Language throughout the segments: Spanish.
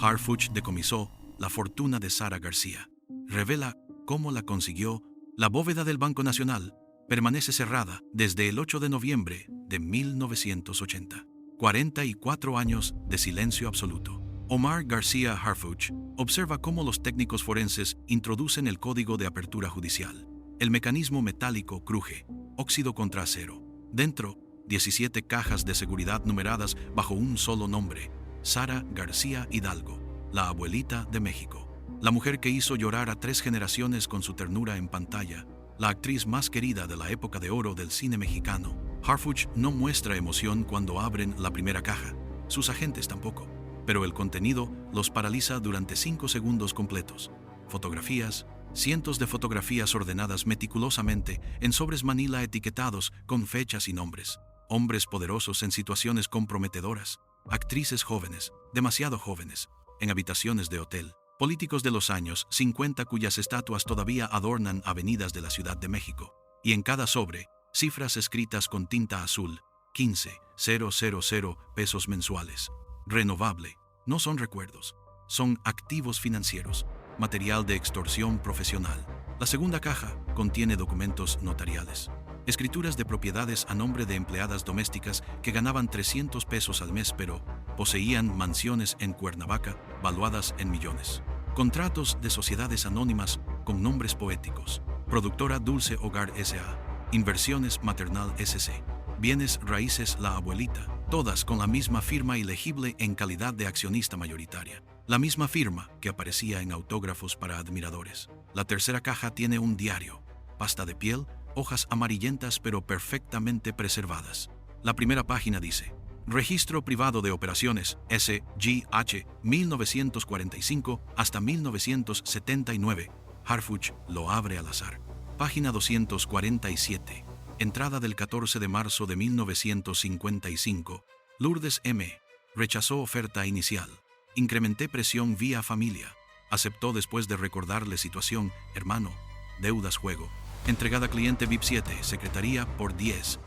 Harfuch decomisó la fortuna de Sara García. Revela cómo la consiguió. La bóveda del Banco Nacional permanece cerrada desde el 8 de noviembre de 1980. 44 años de silencio absoluto. Omar García Harfuch observa cómo los técnicos forenses introducen el código de apertura judicial. El mecanismo metálico cruje, óxido contra acero. Dentro, 17 cajas de seguridad numeradas bajo un solo nombre: Sara García Hidalgo, la abuelita de México. La mujer que hizo llorar a 3 generaciones con su ternura en pantalla, la actriz más querida de la época de oro del cine mexicano. Harfuch no muestra emoción cuando abren la primera caja, sus agentes tampoco, pero el contenido los paraliza durante 5 segundos completos. Fotografías, cientos de fotografías ordenadas meticulosamente en sobres manila etiquetados con fechas y nombres. Hombres poderosos en situaciones comprometedoras, actrices jóvenes, demasiado jóvenes, en habitaciones de hotel. Políticos de los años 50 cuyas estatuas todavía adornan avenidas de la Ciudad de México. Y en cada sobre, cifras escritas con tinta azul: 15,000 pesos mensuales. Renovable. No son recuerdos, son activos financieros, material de extorsión profesional. La segunda caja contiene documentos notariales. Escrituras de propiedades a nombre de empleadas domésticas que ganaban 300 pesos al mes pero poseían mansiones en Cuernavaca valuadas en millones. Contratos de sociedades anónimas con nombres poéticos: Productora Dulce Hogar S.A., Inversiones Maternal S.C., Bienes Raíces La Abuelita, todas con la misma firma ilegible en calidad de accionista mayoritaria. La misma firma que aparecía en autógrafos para admiradores. La tercera caja tiene un diario, pasta de piel, hojas amarillentas pero perfectamente preservadas. La primera página dice: Registro Privado de Operaciones, S.G.H., 1945 hasta 1979. Harfuch lo abre al azar. Página 247. Entrada del 14 de marzo de 1955. Lourdes M. Rechazó oferta inicial. Incrementé presión vía familia. Aceptó después de recordarle situación, hermano, deudas, juego. Entregada cliente VIP 7, secretaría por 10,000.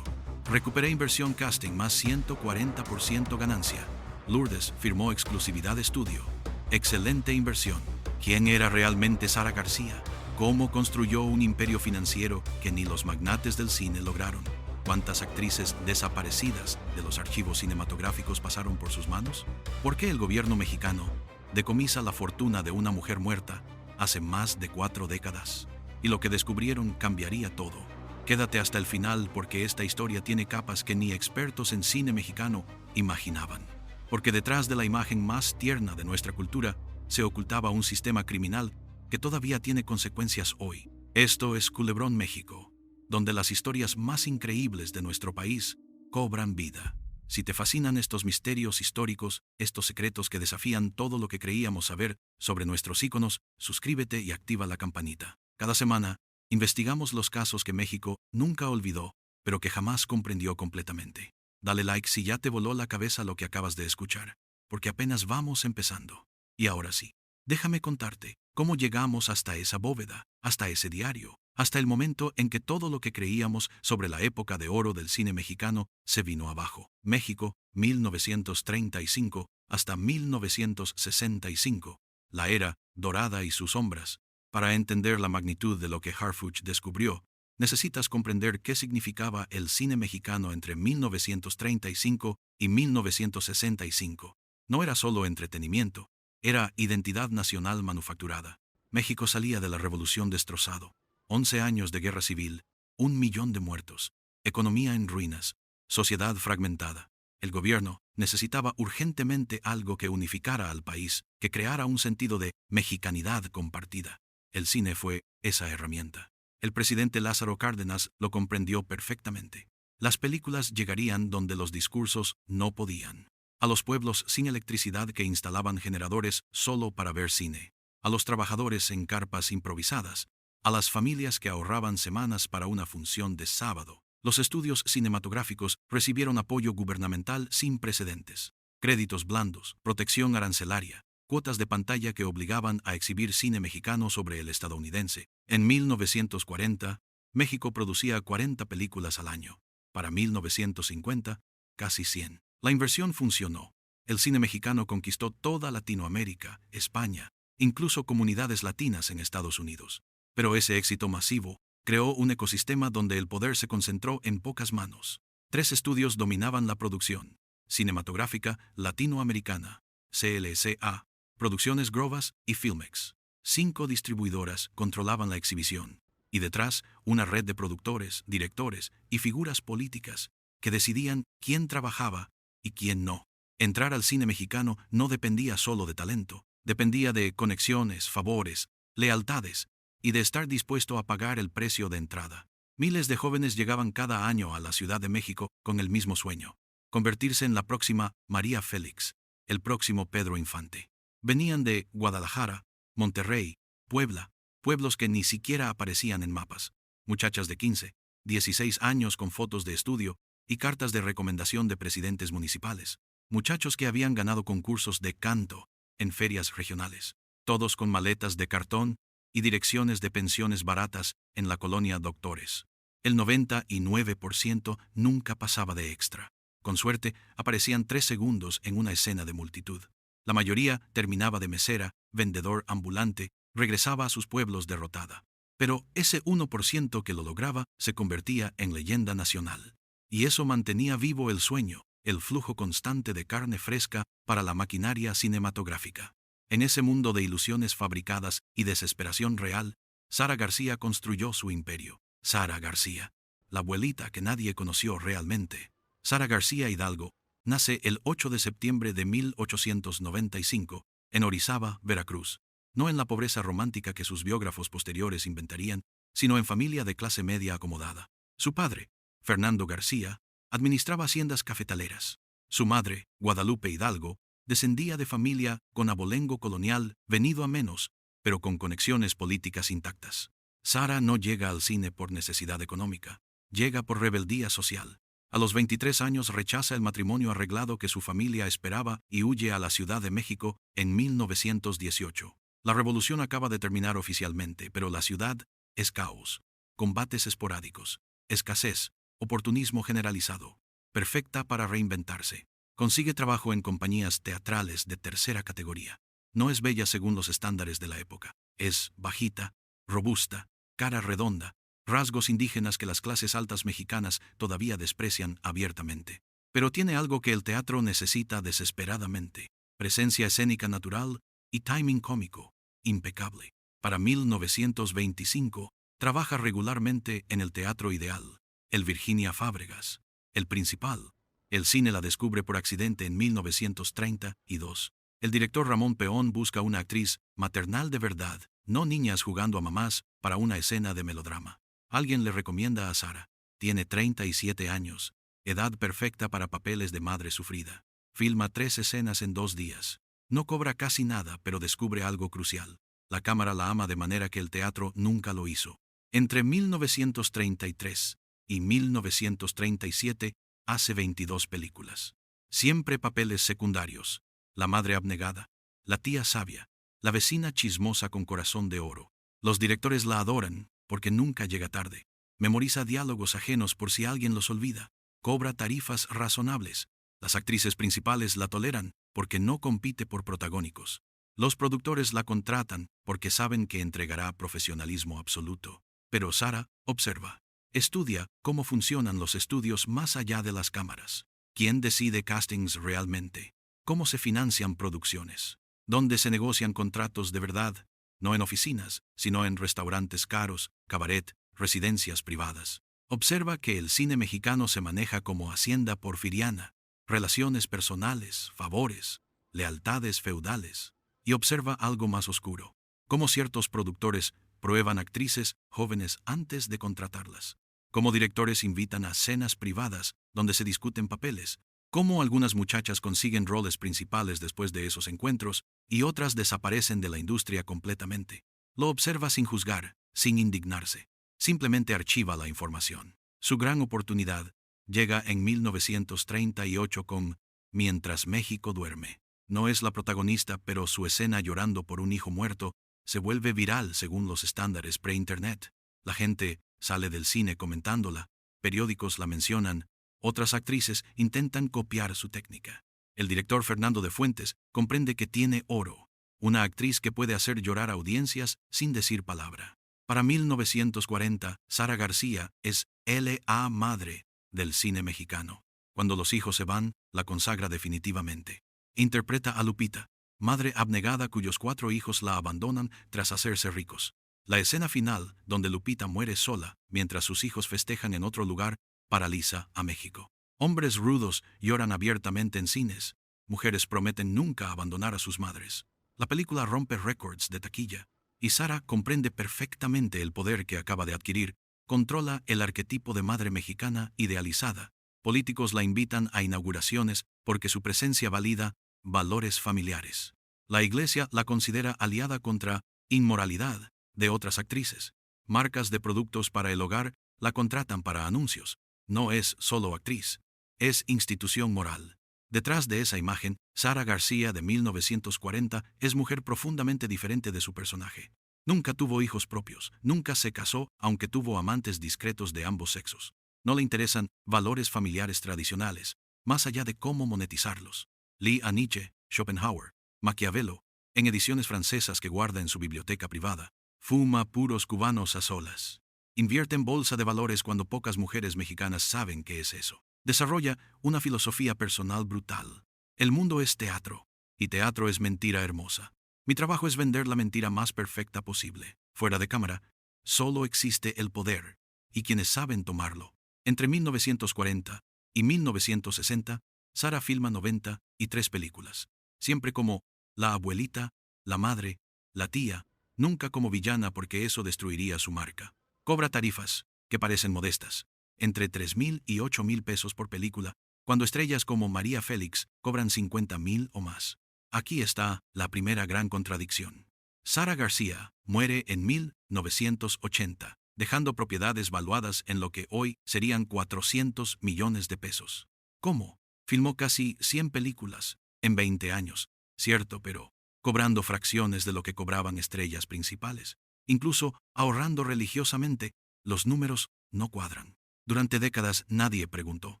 Recuperé inversión casting más 140% ganancia. Lourdes firmó exclusividad estudio. Excelente inversión. ¿Quién era realmente Sara García? ¿Cómo construyó un imperio financiero que ni los magnates del cine lograron? ¿Cuántas actrices desaparecidas de los archivos cinematográficos pasaron por sus manos? ¿Por qué el gobierno mexicano decomisa la fortuna de una mujer muerta hace más de 4 décadas? Y lo que descubrieron cambiaría todo. Quédate hasta el final porque esta historia tiene capas que ni expertos en cine mexicano imaginaban. Porque detrás de la imagen más tierna de nuestra cultura se ocultaba un sistema criminal que todavía tiene consecuencias hoy. Esto es Culebrón México, donde las historias más increíbles de nuestro país cobran vida. Si te fascinan estos misterios históricos, estos secretos que desafían todo lo que creíamos saber sobre nuestros íconos, suscríbete y activa la campanita. Cada semana, investigamos los casos que México nunca olvidó, pero que jamás comprendió completamente. Dale like si ya te voló la cabeza lo que acabas de escuchar, porque apenas vamos empezando. Y ahora sí, déjame contarte cómo llegamos hasta esa bóveda, hasta ese diario, hasta el momento en que todo lo que creíamos sobre la época de oro del cine mexicano se vino abajo. México, 1935 hasta 1965, la era dorada y sus sombras. Para entender la magnitud de lo que Harfuch descubrió, necesitas comprender qué significaba el cine mexicano entre 1935 y 1965. No era solo entretenimiento, era identidad nacional manufacturada. México salía de la revolución destrozado. 11 años de guerra civil, 1 millón de muertos, economía en ruinas, sociedad fragmentada. El gobierno necesitaba urgentemente algo que unificara al país, que creara un sentido de mexicanidad compartida. El cine fue esa herramienta. El presidente Lázaro Cárdenas lo comprendió perfectamente. Las películas llegarían donde los discursos no podían. A los pueblos sin electricidad que instalaban generadores solo para ver cine. A los trabajadores en carpas improvisadas. A las familias que ahorraban semanas para una función de sábado. Los estudios cinematográficos recibieron apoyo gubernamental sin precedentes. Créditos blandos, protección arancelaria, cuotas de pantalla que obligaban a exhibir cine mexicano sobre el estadounidense. En 1940, México producía 40 películas al año. Para 1950, casi 100. La inversión funcionó. El cine mexicano conquistó toda Latinoamérica, España, incluso comunidades latinas en Estados Unidos. Pero ese éxito masivo creó un ecosistema donde el poder se concentró en pocas manos. 3 estudios dominaban la producción: Cinematográfica Latinoamericana, CLSA, Producciones Grovas y Filmex. 5 distribuidoras controlaban la exhibición. Y detrás, una red de productores, directores y figuras políticas que decidían quién trabajaba y quién no. Entrar al cine mexicano no dependía solo de talento, dependía de conexiones, favores, lealtades y de estar dispuesto a pagar el precio de entrada. Miles de jóvenes llegaban cada año a la Ciudad de México con el mismo sueño: convertirse en la próxima María Félix, el próximo Pedro Infante. Venían de Guadalajara, Monterrey, Puebla, pueblos que ni siquiera aparecían en mapas. Muchachas de 15, 16 años con fotos de estudio y cartas de recomendación de presidentes municipales. Muchachos que habían ganado concursos de canto en ferias regionales. Todos con maletas de cartón y direcciones de pensiones baratas en la colonia Doctores. El 99% nunca pasaba de extra. Con suerte, aparecían 3 segundos en una escena de multitud. La mayoría terminaba de mesera, vendedor ambulante, regresaba a sus pueblos derrotada. Pero ese 1% que lo lograba se convertía en leyenda nacional. Y eso mantenía vivo el sueño, el flujo constante de carne fresca para la maquinaria cinematográfica. En ese mundo de ilusiones fabricadas y desesperación real, Sara García construyó su imperio. Sara García, la abuelita que nadie conoció realmente. Sara García Hidalgo nace el 8 de septiembre de 1895 en Orizaba, Veracruz. No en la pobreza romántica que sus biógrafos posteriores inventarían, sino en familia de clase media acomodada. Su padre, Fernando García, administraba haciendas cafetaleras. Su madre, Guadalupe Hidalgo, descendía de familia con abolengo colonial venido a menos, pero con conexiones políticas intactas. Sara no llega al cine por necesidad económica, llega por rebeldía social. A los 23 años rechaza el matrimonio arreglado que su familia esperaba y huye a la Ciudad de México en 1918. La revolución acaba de terminar oficialmente, pero la ciudad es caos, combates esporádicos, escasez, oportunismo generalizado. Perfecta para reinventarse. Consigue trabajo en compañías teatrales de tercera categoría. No es bella según los estándares de la época. Es bajita, robusta, cara redonda, rasgos indígenas que las clases altas mexicanas todavía desprecian abiertamente. Pero tiene algo que el teatro necesita desesperadamente: presencia escénica natural y timing cómico impecable. Para 1925, trabaja regularmente en el Teatro Ideal, el Virginia Fábregas, el Principal. El cine la descubre por accidente en 1932. El director Ramón Peón busca una actriz maternal de verdad, no niñas jugando a mamás, para una escena de melodrama. Alguien le recomienda a Sara. Tiene 37 años, edad perfecta para papeles de madre sufrida. Filma 3 escenas en 2 días. No cobra casi nada, pero descubre algo crucial. La cámara la ama de manera que el teatro nunca lo hizo. Entre 1933 y 1937 hace 22 películas. Siempre papeles secundarios: la madre abnegada, la tía sabia, la vecina chismosa con corazón de oro. Los directores la adoran porque nunca llega tarde. Memoriza diálogos ajenos por si alguien los olvida. Cobra tarifas razonables. Las actrices principales la toleran porque no compite por protagónicos. Los productores la contratan porque saben que entregará profesionalismo absoluto. Pero Sara observa. Estudia cómo funcionan los estudios más allá de las cámaras. ¿Quién decide castings realmente? ¿Cómo se financian producciones? ¿Dónde se negocian contratos de verdad? No en oficinas, sino en restaurantes caros, cabaret, residencias privadas. Observa que el cine mexicano se maneja como hacienda porfiriana: relaciones personales, favores, lealtades feudales. Y observa algo más oscuro: cómo ciertos productores prueban actrices jóvenes antes de contratarlas. Cómo directores invitan a cenas privadas donde se discuten papeles. Cómo algunas muchachas consiguen roles principales después de esos encuentros y otras desaparecen de la industria completamente. Lo observa sin juzgar, sin indignarse. Simplemente archiva la información. Su gran oportunidad llega en 1938 con Mientras México duerme. No es la protagonista, pero su escena llorando por un hijo muerto se vuelve viral según los estándares pre-internet. La gente sale del cine comentándola, periódicos la mencionan, otras actrices intentan copiar su técnica. El director Fernando de Fuentes comprende que tiene oro, una actriz que puede hacer llorar audiencias sin decir palabra. Para 1940, Sara García es la madre del cine mexicano. Cuando los hijos se van, la consagra definitivamente. Interpreta a Lupita, madre abnegada cuyos 4 hijos la abandonan tras hacerse ricos. La escena final, donde Lupita muere sola, mientras sus hijos festejan en otro lugar, paraliza a México. Hombres rudos lloran abiertamente en cines. Mujeres prometen nunca abandonar a sus madres. La película rompe récords de taquilla, y Sara comprende perfectamente el poder que acaba de adquirir. Controla el arquetipo de madre mexicana idealizada. Políticos la invitan a inauguraciones porque su presencia valida valores familiares. La iglesia la considera aliada contra inmoralidad de otras actrices. Marcas de productos para el hogar la contratan para anuncios. No es solo actriz, es institución moral. Detrás de esa imagen, Sara García de 1940 es mujer profundamente diferente de su personaje. Nunca tuvo hijos propios, nunca se casó, aunque tuvo amantes discretos de ambos sexos. No le interesan valores familiares tradicionales, más allá de cómo monetizarlos. Lee a Nietzsche, Schopenhauer, Maquiavelo, en ediciones francesas que guarda en su biblioteca privada. Fuma puros cubanos a solas. Invierte en bolsa de valores cuando pocas mujeres mexicanas saben qué es eso. Desarrolla una filosofía personal brutal. El mundo es teatro, y teatro es mentira hermosa. Mi trabajo es vender la mentira más perfecta posible. Fuera de cámara, solo existe el poder, y quienes saben tomarlo. Entre 1940 y 1960, Sara filma 93 películas. Siempre como la abuelita, la madre, la tía, nunca como villana porque eso destruiría su marca. Cobra tarifas, que parecen modestas, entre 3,000 y 8,000 pesos por película, cuando estrellas como María Félix cobran 50,000 o más. Aquí está la primera gran contradicción. Sara García muere en 1980, dejando propiedades valuadas en lo que hoy serían 400 millones de pesos. ¿Cómo? Filmó casi 100 películas en 20 años, cierto, pero cobrando fracciones de lo que cobraban estrellas principales. Incluso ahorrando religiosamente, los números no cuadran. Durante décadas nadie preguntó.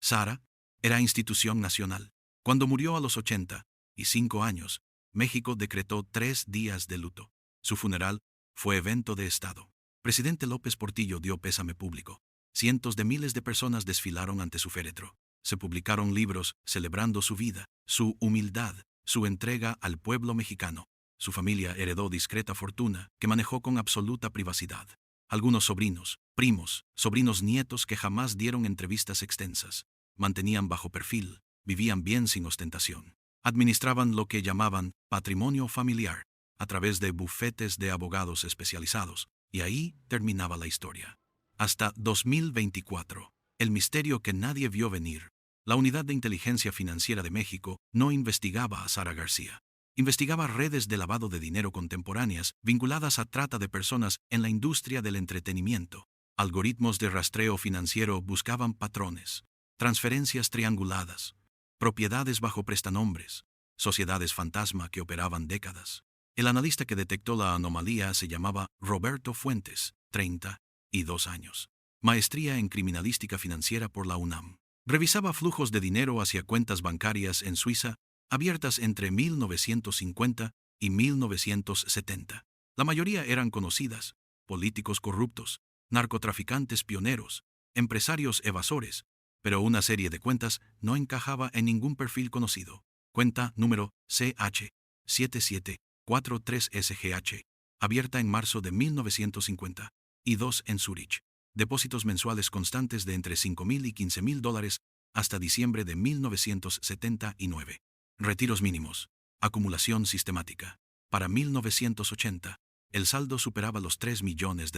Sara era institución nacional. Cuando murió a los 85 años, México decretó 3 días de luto. Su funeral fue evento de Estado. Presidente López Portillo dio pésame público. Cientos de miles de personas desfilaron ante su féretro. Se publicaron libros celebrando su vida, su humildad, su entrega al pueblo mexicano. Su familia heredó discreta fortuna que manejó con absoluta privacidad. Algunos sobrinos, primos, sobrinos nietos que jamás dieron entrevistas extensas. Mantenían bajo perfil, vivían bien sin ostentación. Administraban lo que llamaban patrimonio familiar, a través de bufetes de abogados especializados, y ahí terminaba la historia. Hasta 2024, el misterio que nadie vio venir. La Unidad de Inteligencia Financiera de México no investigaba a Sara García. Investigaba redes de lavado de dinero contemporáneas vinculadas a trata de personas en la industria del entretenimiento. Algoritmos de rastreo financiero buscaban patrones, transferencias trianguladas, propiedades bajo prestanombres, sociedades fantasma que operaban décadas. El analista que detectó la anomalía se llamaba Roberto Fuentes, 32 años. Maestría en criminalística financiera por la UNAM. Revisaba flujos de dinero hacia cuentas bancarias en Suiza, abiertas entre 1950 y 1970. La mayoría eran conocidas: políticos corruptos, narcotraficantes pioneros, empresarios evasores, pero una serie de cuentas no encajaba en ningún perfil conocido. Cuenta número CH7743SGH, abierta en marzo de 1950, y 2 en Zúrich. Depósitos mensuales constantes de entre $5,000 y $15,000 hasta diciembre de 1979. Retiros mínimos. Acumulación sistemática. Para 1980, el saldo superaba los $3 millones.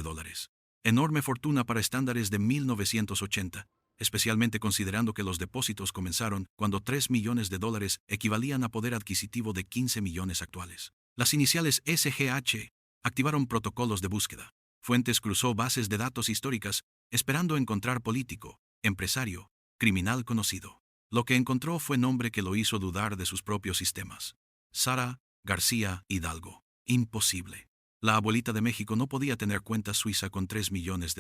Enorme fortuna para estándares de 1980, especialmente considerando que los depósitos comenzaron cuando $3 millones equivalían a poder adquisitivo de 15 millones actuales. Las iniciales SGH activaron protocolos de búsqueda. Fuentes cruzó bases de datos históricas, esperando encontrar político, empresario, criminal conocido. Lo que encontró fue nombre que lo hizo dudar de sus propios sistemas. Sara García Hidalgo. Imposible. La abuelita de México no podía tener cuenta suiza con $3 millones.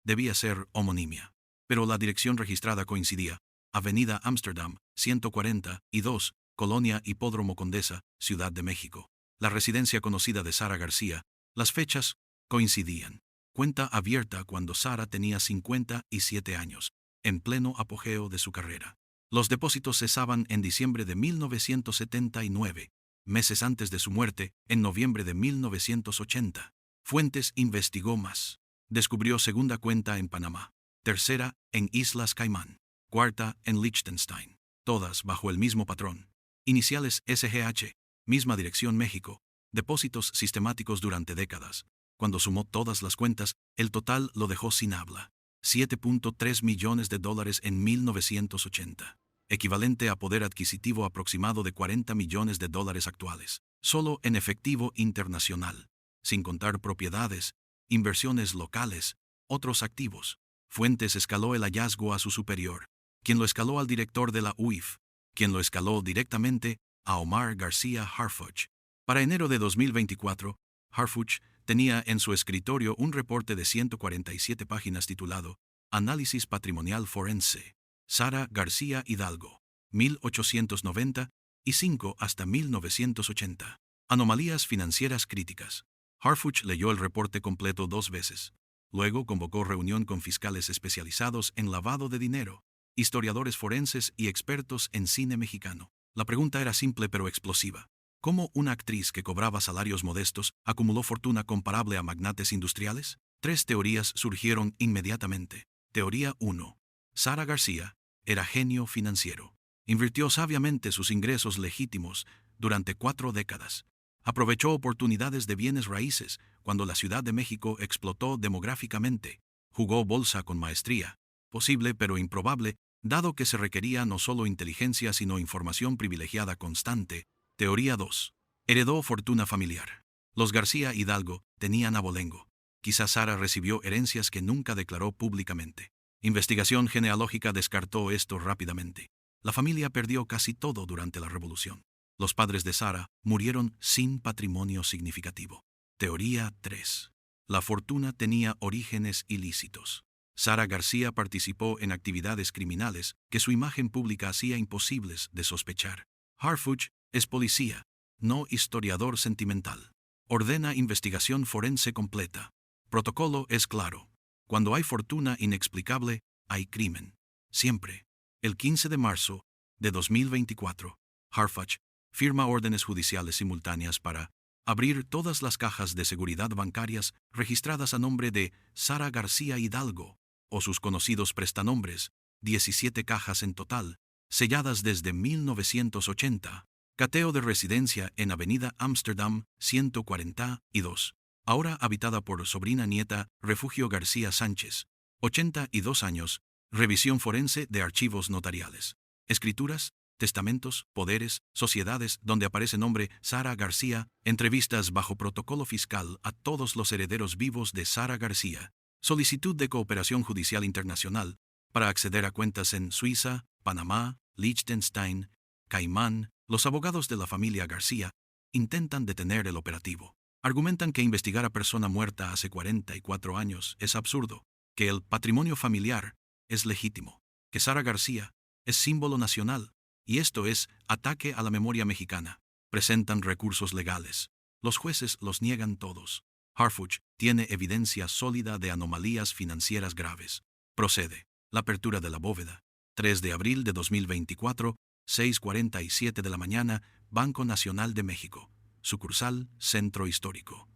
Debía ser homonimia. Pero la dirección registrada coincidía. Avenida Ámsterdam, 140, y 2, Colonia Hipódromo Condesa, Ciudad de México. La residencia conocida de Sara García. Las fechas coincidían. Cuenta abierta cuando Sara tenía 57 años, en pleno apogeo de su carrera. Los depósitos cesaban en diciembre de 1979, meses antes de su muerte, en noviembre de 1980. Fuentes investigó más. Descubrió segunda cuenta en Panamá, tercera en Islas Caimán, cuarta en Liechtenstein, todas bajo el mismo patrón. Iniciales SGH, misma dirección México, depósitos sistemáticos durante décadas. Cuando sumó todas las cuentas, el total lo dejó sin habla. 7.3 millones de dólares en 1980, equivalente a poder adquisitivo aproximado de 40 millones de dólares actuales, solo en efectivo internacional, sin contar propiedades, inversiones locales, otros activos. Fuentes escaló el hallazgo a su superior, quien lo escaló al director de la UIF, quien lo escaló directamente a Omar García Harfuch. Para enero de 2024, Harfuch tenía en su escritorio un reporte de 147 páginas titulado Análisis Patrimonial Forense. Sara García Hidalgo, 1895 hasta 1980. Anomalías financieras críticas. Harfuch leyó el reporte completo 2 veces. Luego convocó reunión con fiscales especializados en lavado de dinero, historiadores forenses y expertos en cine mexicano. La pregunta era simple pero explosiva. ¿Cómo una actriz que cobraba salarios modestos acumuló fortuna comparable a magnates industriales? 3 teorías surgieron inmediatamente. Teoría 1. Sara García era genio financiero. Invirtió sabiamente sus ingresos legítimos durante 4 décadas. Aprovechó oportunidades de bienes raíces cuando la Ciudad de México explotó demográficamente. Jugó bolsa con maestría. Posible pero improbable, dado que se requería no solo inteligencia sino información privilegiada constante. Teoría 2. Heredó fortuna familiar. Los García Hidalgo tenían abolengo. Quizás Sara recibió herencias que nunca declaró públicamente. Investigación genealógica descartó esto rápidamente. La familia perdió casi todo durante la Revolución. Los padres de Sara murieron sin patrimonio significativo. Teoría 3. La fortuna tenía orígenes ilícitos. Sara García participó en actividades criminales que su imagen pública hacía imposibles de sospechar. Harfuch es policía, no historiador sentimental. Ordena investigación forense completa. Protocolo es claro. Cuando hay fortuna inexplicable, hay crimen. Siempre. El 15 de marzo de 2024, Harfuch firma órdenes judiciales simultáneas para abrir todas las cajas de seguridad bancarias registradas a nombre de Sara García Hidalgo, o sus conocidos prestanombres, 17 cajas en total, selladas desde 1980. Cateo de residencia en Avenida Ámsterdam, 142. Ahora habitada por sobrina nieta Refugio García Sánchez, 82 años. Revisión forense de archivos notariales. Escrituras, testamentos, poderes, sociedades donde aparece nombre Sara García, entrevistas bajo protocolo fiscal a todos los herederos vivos de Sara García. Solicitud de cooperación judicial internacional para acceder a cuentas en Suiza, Panamá, Liechtenstein, Caimán. Los abogados de la familia García intentan detener el operativo. Argumentan que investigar a persona muerta hace 44 años es absurdo, que el patrimonio familiar es legítimo, que Sara García es símbolo nacional, y esto es ataque a la memoria mexicana. Presentan recursos legales. Los jueces los niegan todos. Harfuch tiene evidencia sólida de anomalías financieras graves. Procede. La apertura de la bóveda. 3 de abril de 2024, 6:47 de la mañana, Banco Nacional de México. Sucursal, Centro Histórico.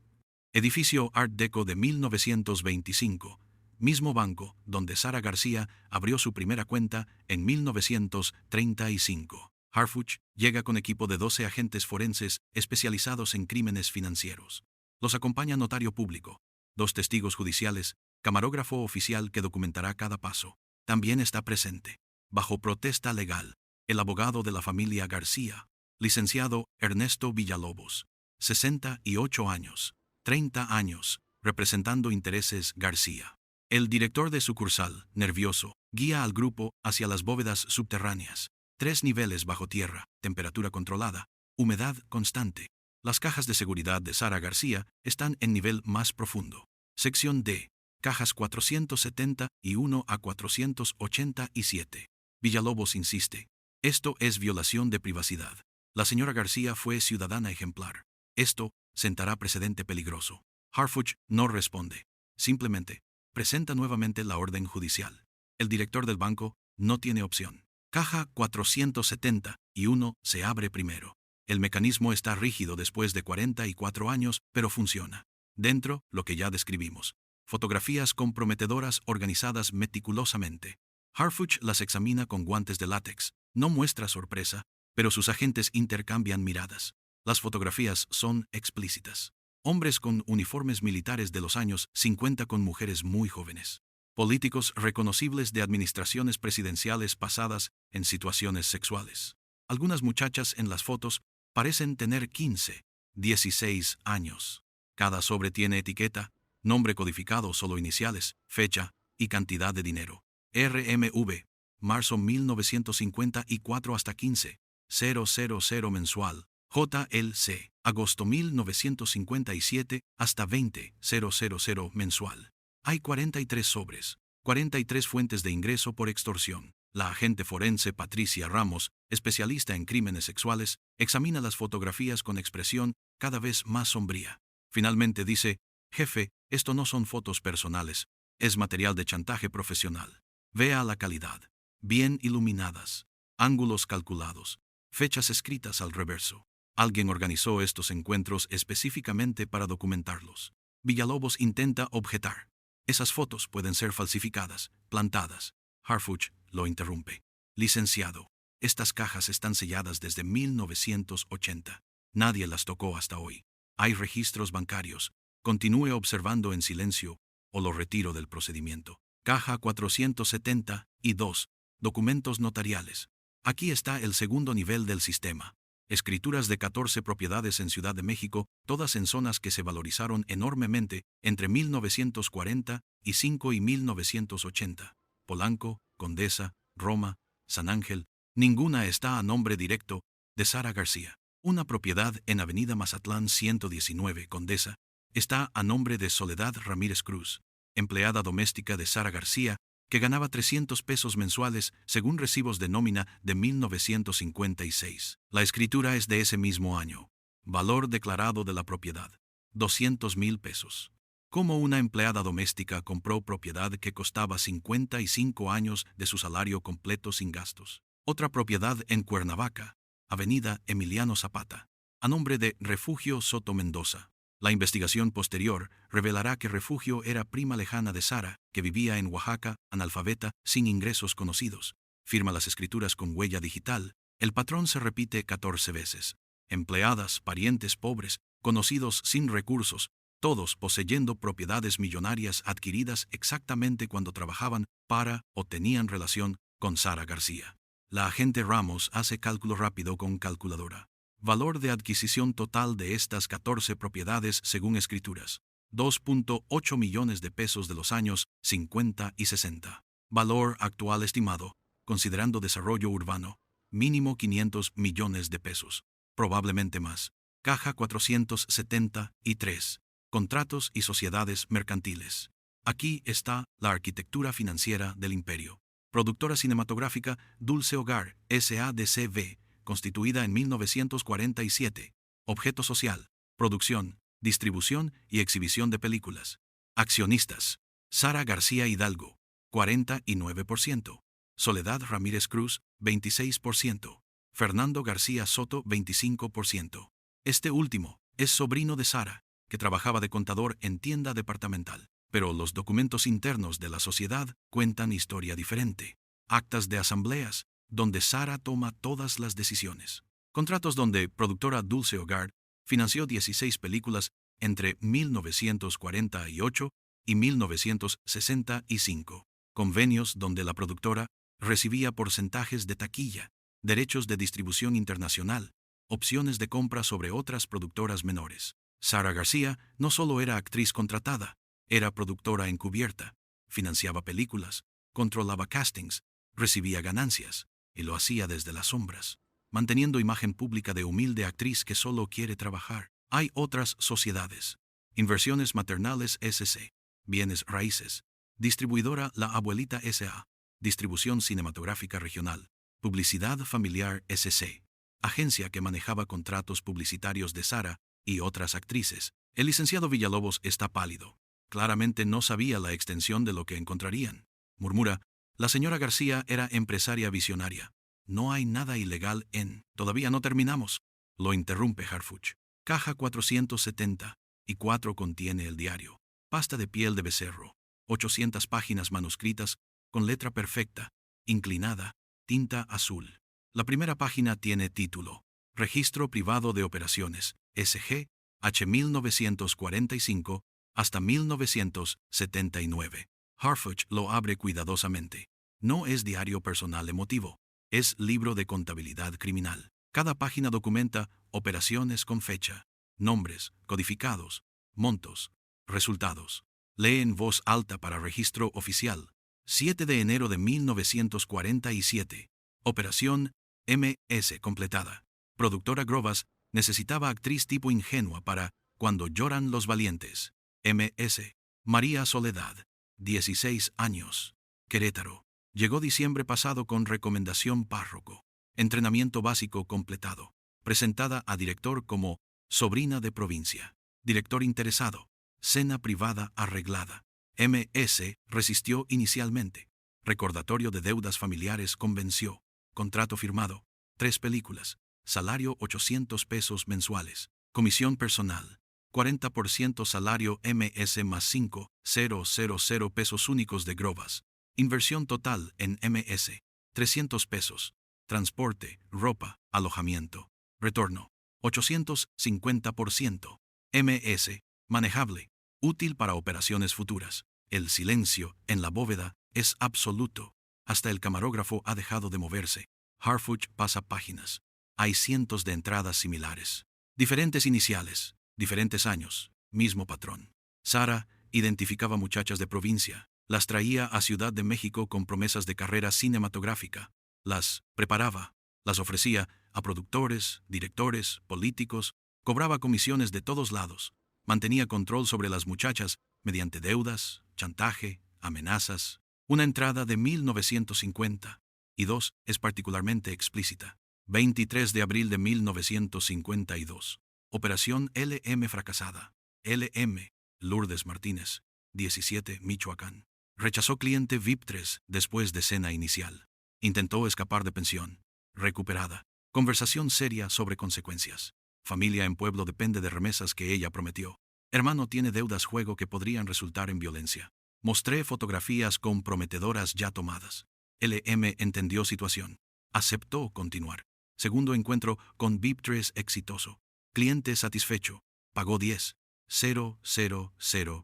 Edificio Art Deco de 1925. Mismo banco donde Sara García abrió su primera cuenta en 1935. Harfuch llega con equipo de 12 agentes forenses especializados en crímenes financieros. Los acompaña notario público, 2 testigos judiciales, camarógrafo oficial que documentará cada paso. También está presente, bajo protesta legal, el abogado de la familia García, licenciado Ernesto Villalobos, 68 años, 30 años, representando intereses García. El director de sucursal, nervioso, guía al grupo hacia las bóvedas subterráneas. 3 niveles bajo tierra, temperatura controlada, humedad constante. Las cajas de seguridad de Sara García están en nivel más profundo. Sección D. Cajas 471 a 487. Villalobos insiste. Esto es violación de privacidad. La señora García fue ciudadana ejemplar. Esto sentará precedente peligroso. Harfuch no responde. Simplemente presenta nuevamente la orden judicial. El director del banco no tiene opción. Caja 471 se abre primero. El mecanismo está rígido después de 44 años, pero funciona. Dentro, lo que ya describimos. Fotografías comprometedoras organizadas meticulosamente. Harfuch las examina con guantes de látex. No muestra sorpresa, pero sus agentes intercambian miradas. Las fotografías son explícitas. Hombres con uniformes militares de los años 50 con mujeres muy jóvenes. Políticos reconocibles de administraciones presidenciales pasadas en situaciones sexuales. Algunas muchachas en las fotos parecen tener 15, 16 años. Cada sobre tiene etiqueta, nombre codificado, solo iniciales, fecha y cantidad de dinero. RMV, marzo 1954 hasta 15.000 mensual. JLC, agosto 1957 hasta 20.000 mensual. Hay 43 sobres, 43 fuentes de ingreso por extorsión. La agente forense Patricia Ramos, especialista en crímenes sexuales, examina las fotografías con expresión cada vez más sombría. Finalmente dice, jefe, esto no son fotos personales, es material de chantaje profesional. Vea la calidad. Bien iluminadas. Ángulos calculados. Fechas escritas al reverso. Alguien organizó estos encuentros específicamente para documentarlos. Villalobos intenta objetar. Esas fotos pueden ser falsificadas, plantadas. Harfuch lo interrumpe. Licenciado, estas cajas están selladas desde 1980. Nadie las tocó hasta hoy. Hay registros bancarios. Continúe observando en silencio o lo retiro del procedimiento. Caja 472. Documentos notariales. Aquí está el segundo nivel del sistema. Escrituras de 14 propiedades en Ciudad de México, todas en zonas que se valorizaron enormemente entre 1945 y 1980. Polanco, Condesa, Roma, San Ángel. Ninguna está a nombre directo de Sara García. Una propiedad en Avenida Mazatlán 119, Condesa, está a nombre de Soledad Ramírez Cruz, empleada doméstica de Sara García, que ganaba 300 pesos mensuales según recibos de nómina de 1956. La escritura es de ese mismo año. Valor declarado de la propiedad, 200,000 pesos. ¿Cómo una empleada doméstica compró propiedad que costaba 55 años de su salario completo sin gastos? Otra propiedad en Cuernavaca, Avenida Emiliano Zapata, a nombre de Refugio Soto Mendoza. La investigación posterior revelará que Refugio era prima lejana de Sara, que vivía en Oaxaca, analfabeta, sin ingresos conocidos. Firma las escrituras con huella digital. El patrón se repite 14 veces. Empleadas, parientes pobres, conocidos sin recursos, todos poseyendo propiedades millonarias adquiridas exactamente cuando trabajaban para o tenían relación con Sara García. La agente Ramos hace cálculo rápido con calculadora. Valor de adquisición total de estas 14 propiedades según escrituras. 2.8 millones de pesos de los años 50 y 60. Valor actual estimado, considerando desarrollo urbano, mínimo 500 millones de pesos. Probablemente más. Caja 473. Contratos y sociedades mercantiles. Aquí está la arquitectura financiera del imperio. Productora cinematográfica Dulce Hogar, S.A.D.C.V., constituida en 1947. Objeto social, producción, distribución y exhibición de películas. Accionistas: Sara García Hidalgo, 49%. Soledad Ramírez Cruz, 26%. Fernando García Soto, 25%. Este último es sobrino de Sara, que trabajaba de contador en tienda departamental. Pero los documentos internos de la sociedad cuentan historia diferente. Actas de asambleas, donde Sara toma todas las decisiones. Contratos donde productora Dulce Hogar financió 16 películas entre 1948 y 1965. Convenios donde la productora recibía porcentajes de taquilla, derechos de distribución internacional, opciones de compra sobre otras productoras menores. Sara García no solo era actriz contratada, era productora encubierta, financiaba películas, controlaba castings, recibía ganancias, y lo hacía desde las sombras, manteniendo imagen pública de humilde actriz que solo quiere trabajar. Hay otras sociedades. Inversiones Maternales S.C., Bienes Raíces, Distribuidora La Abuelita S.A., Distribución Cinematográfica Regional. Publicidad Familiar SC. Agencia que manejaba contratos publicitarios de Sara y otras actrices. El licenciado Villalobos está pálido. Claramente no sabía la extensión de lo que encontrarían. Murmura, la señora García era empresaria visionaria. No hay nada ilegal en... Todavía no terminamos. Lo interrumpe Harfuch. Caja 474 contiene el diario. Pasta de piel de becerro. 800 páginas manuscritas, con letra perfecta, inclinada, tinta azul. La primera página tiene título. Registro Privado de Operaciones, SG, H. 1945 hasta 1979. Harfuch lo abre cuidadosamente. No es diario personal emotivo. Es libro de contabilidad criminal. Cada página documenta operaciones con fecha, nombres, codificados, montos, resultados. Lee en voz alta para registro oficial. 7 de enero de 1947. Operación MS completada. Productora Grovas necesitaba actriz tipo ingenua para Cuando lloran los valientes. MS. María Soledad. 16 años. Querétaro. Llegó diciembre pasado con recomendación párroco. Entrenamiento básico completado. Presentada a director como sobrina de provincia. Director interesado. Cena privada arreglada. MS resistió inicialmente. Recordatorio de deudas familiares convenció. Contrato firmado. 3 películas. Salario 800 pesos mensuales. Comisión personal. 40% salario MS más 5,000 pesos únicos de Grovas. Inversión total en MS. 300 pesos. Transporte, ropa, alojamiento. Retorno. 850%. MS. Manejable. Útil para operaciones futuras. El silencio, en la bóveda, es absoluto. Hasta el camarógrafo ha dejado de moverse. Harfuch pasa páginas. Hay cientos de entradas similares. Diferentes iniciales, diferentes años, mismo patrón. Sara identificaba muchachas de provincia. Las traía a Ciudad de México con promesas de carrera cinematográfica. Las preparaba, las ofrecía a productores, directores, políticos, cobraba comisiones de todos lados. Mantenía control sobre las muchachas mediante deudas, chantaje, amenazas. Una entrada de 1952 es particularmente explícita. 23 de abril de 1952. Operación LM fracasada. LM, Lourdes Martínez, 17, Michoacán. Rechazó cliente VIP 3 después de cena inicial. Intentó escapar de pensión. Recuperada. Conversación seria sobre consecuencias. Familia en pueblo depende de remesas que ella prometió. Hermano tiene deudas juego que podrían resultar en violencia. Mostré fotografías comprometedoras ya tomadas. LM entendió situación. Aceptó continuar. Segundo encuentro con VIP 3 exitoso. Cliente satisfecho. Pagó 10,000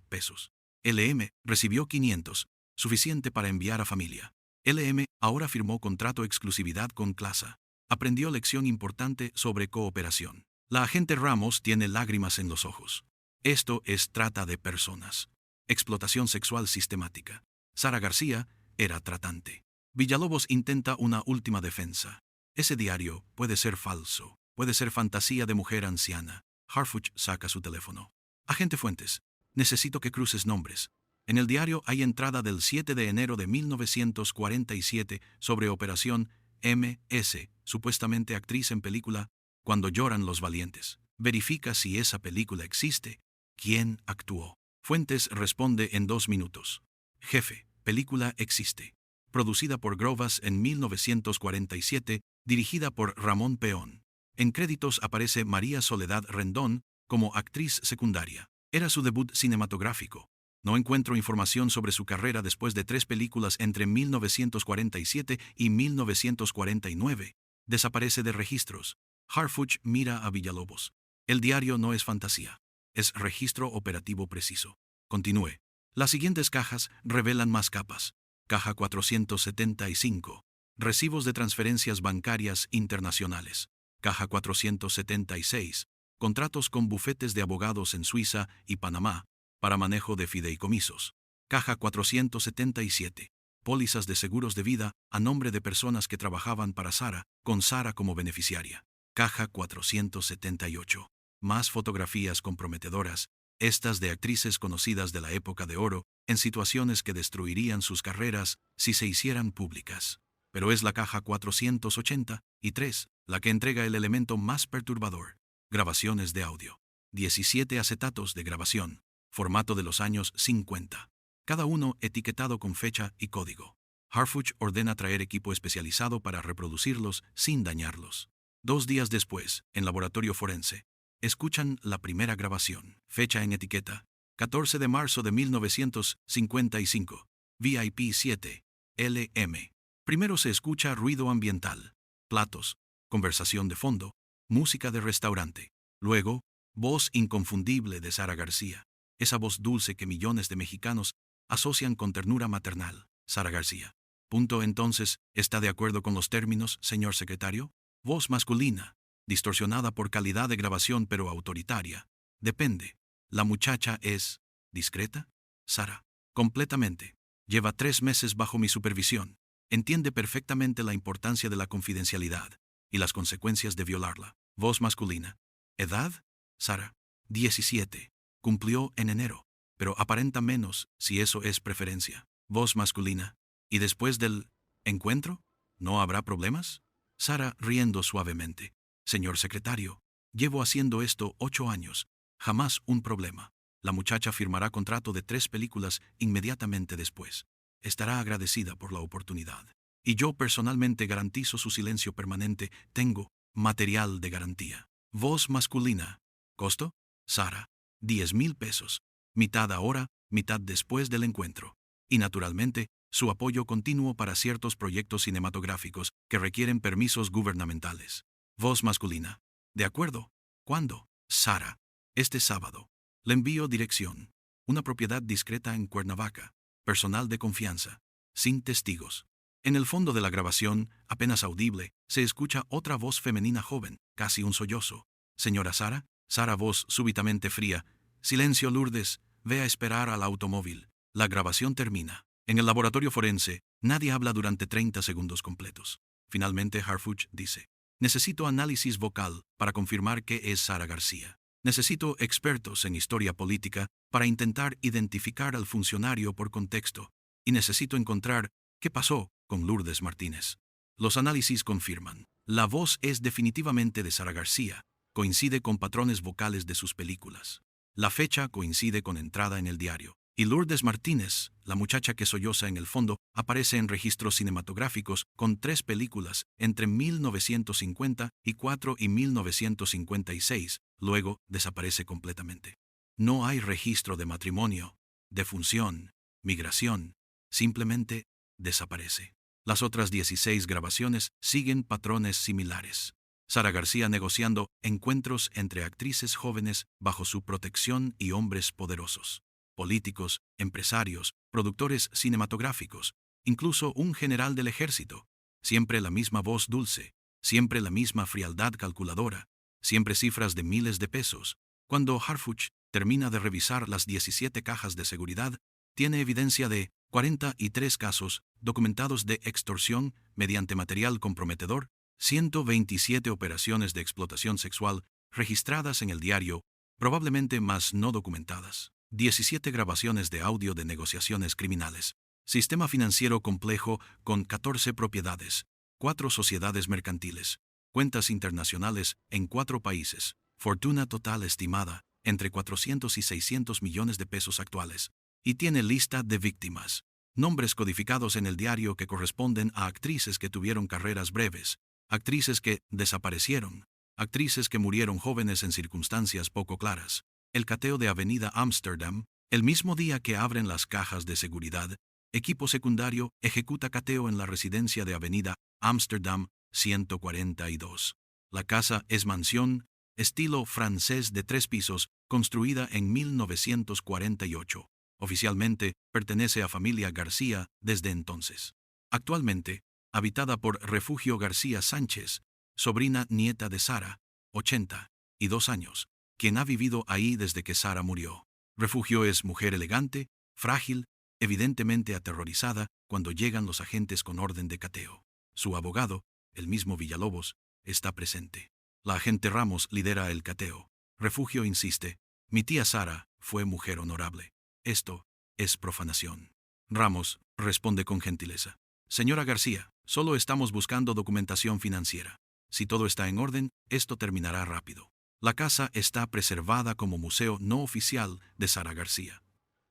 pesos. LM recibió 500, suficiente para enviar a familia. LM ahora firmó contrato exclusividad con Clasa. Aprendió lección importante sobre cooperación. La agente Ramos tiene lágrimas en los ojos. Esto es trata de personas. Explotación sexual sistemática. Sara García era tratante. Villalobos intenta una última defensa. Ese diario puede ser falso, puede ser fantasía de mujer anciana. Harfuch saca su teléfono. Agente Fuentes, necesito que cruces nombres. En el diario hay entrada del 7 de enero de 1947 sobre Operación MS, supuestamente actriz en película Cuando lloran los valientes. Verifica si esa película existe. ¿Quién actuó? Fuentes responde en 2 minutos. Jefe, película existe. Producida por Grovas en 1947, dirigida por Ramón Peón. En créditos aparece María Soledad Rendón como actriz secundaria. Era su debut cinematográfico. No encuentro información sobre su carrera después de 3 películas entre 1947 y 1949. Desaparece de registros. Harfuch mira a Villalobos. El diario no es fantasía. Es registro operativo preciso. Continúe. Las siguientes cajas revelan más capas. Caja 475. Recibos de transferencias bancarias internacionales. Caja 476. Contratos con bufetes de abogados en Suiza y Panamá para manejo de fideicomisos. Caja 477. Pólizas de seguros de vida a nombre de personas que trabajaban para Sara, con Sara como beneficiaria. Caja 478. Más fotografías comprometedoras estas de actrices conocidas de la época de oro, en situaciones que destruirían sus carreras si se hicieran públicas. Pero es la caja 483 la que entrega el elemento más perturbador: grabaciones de audio. 17 acetatos de grabación, formato de los años 50, cada uno etiquetado con fecha y código. Harfuch ordena traer equipo especializado para reproducirlos sin dañarlos. 2 días después, en laboratorio forense, escuchan la primera grabación, fecha en etiqueta, 14 de marzo de 1955, VIP 7, LM. Primero se escucha ruido ambiental, platos, conversación de fondo, música de restaurante. Luego, voz inconfundible de Sara García, esa voz dulce que millones de mexicanos asocian con ternura maternal. Sara García. Entonces, ¿está de acuerdo con los términos, señor secretario? Voz masculina, distorsionada por calidad de grabación pero autoritaria. Depende. ¿La muchacha es discreta? Sara. Completamente. Lleva 3 meses bajo mi supervisión. Entiende perfectamente la importancia de la confidencialidad y las consecuencias de violarla. Voz masculina. ¿Edad? Sara. 17. Cumplió en enero, pero aparenta menos si eso es preferencia. Voz masculina. ¿Y después del encuentro? ¿No habrá problemas? Sara, riendo suavemente. Señor secretario, llevo haciendo esto 8 años. Jamás un problema. La muchacha firmará contrato de 3 películas inmediatamente después. Estará agradecida por la oportunidad. Y yo personalmente garantizo su silencio permanente. Tengo material de garantía. Voz masculina. ¿Costo? Sara. 10,000 pesos. Mitad ahora, mitad después del encuentro. Y naturalmente, su apoyo continuo para ciertos proyectos cinematográficos que requieren permisos gubernamentales. Voz masculina. De acuerdo. ¿Cuándo? Sara. Este sábado. Le envío dirección. Una propiedad discreta en Cuernavaca. Personal de confianza. Sin testigos. En el fondo de la grabación, apenas audible, se escucha otra voz femenina joven, casi un sollozo. Señora Sara. Sara, voz súbitamente fría. Silencio, Lourdes. Ve a esperar al automóvil. La grabación termina. En el laboratorio forense, nadie habla durante 30 segundos completos. Finalmente, Harfuch dice: necesito análisis vocal para confirmar que es Sara García. Necesito expertos en historia política para intentar identificar al funcionario por contexto. Y necesito encontrar qué pasó con Lourdes Martínez. Los análisis confirman: la voz es definitivamente de Sara García. Coincide con patrones vocales de sus películas. La fecha coincide con entrada en el diario. Y Lourdes Martínez, la muchacha que solloza en el fondo, aparece en registros cinematográficos con 3 películas entre 1954 y 1956, luego desaparece completamente. No hay registro de matrimonio, defunción, migración, simplemente desaparece. Las otras 16 grabaciones siguen patrones similares. Sara García negociando encuentros entre actrices jóvenes bajo su protección y hombres poderosos. Políticos, empresarios, productores cinematográficos, incluso un general del ejército. Siempre la misma voz dulce, siempre la misma frialdad calculadora, siempre cifras de miles de pesos. Cuando Harfuch termina de revisar las 17 cajas de seguridad, tiene evidencia de 43 casos documentados de extorsión mediante material comprometedor, 127 operaciones de explotación sexual registradas en el diario, probablemente más no documentadas. 17 grabaciones de audio de negociaciones criminales. Sistema financiero complejo con 14 propiedades, 4 sociedades mercantiles, cuentas internacionales en 4 países, fortuna total estimada entre 400 y 600 millones de pesos actuales, y tiene lista de víctimas, nombres codificados en el diario que corresponden a actrices que tuvieron carreras breves, actrices que desaparecieron, actrices que murieron jóvenes en circunstancias poco claras. El cateo de Avenida Amsterdam, el mismo día que abren las cajas de seguridad, equipo secundario ejecuta cateo en la residencia de Avenida Amsterdam 142. La casa es mansión, estilo francés de 3 pisos, construida en 1948. Oficialmente, pertenece a familia García desde entonces. Actualmente, habitada por Refugio García Sánchez, sobrina nieta de Sara, 82 años. Quien ha vivido ahí desde que Sara murió. Refugio es mujer elegante, frágil, evidentemente aterrorizada cuando llegan los agentes con orden de cateo. Su abogado, el mismo Villalobos, está presente. La agente Ramos lidera el cateo. Refugio insiste: mi tía Sara fue mujer honorable. Esto es profanación. Ramos responde con gentileza. Señora García, solo estamos buscando documentación financiera. Si todo está en orden, esto terminará rápido. La casa está preservada como museo no oficial de Sara García.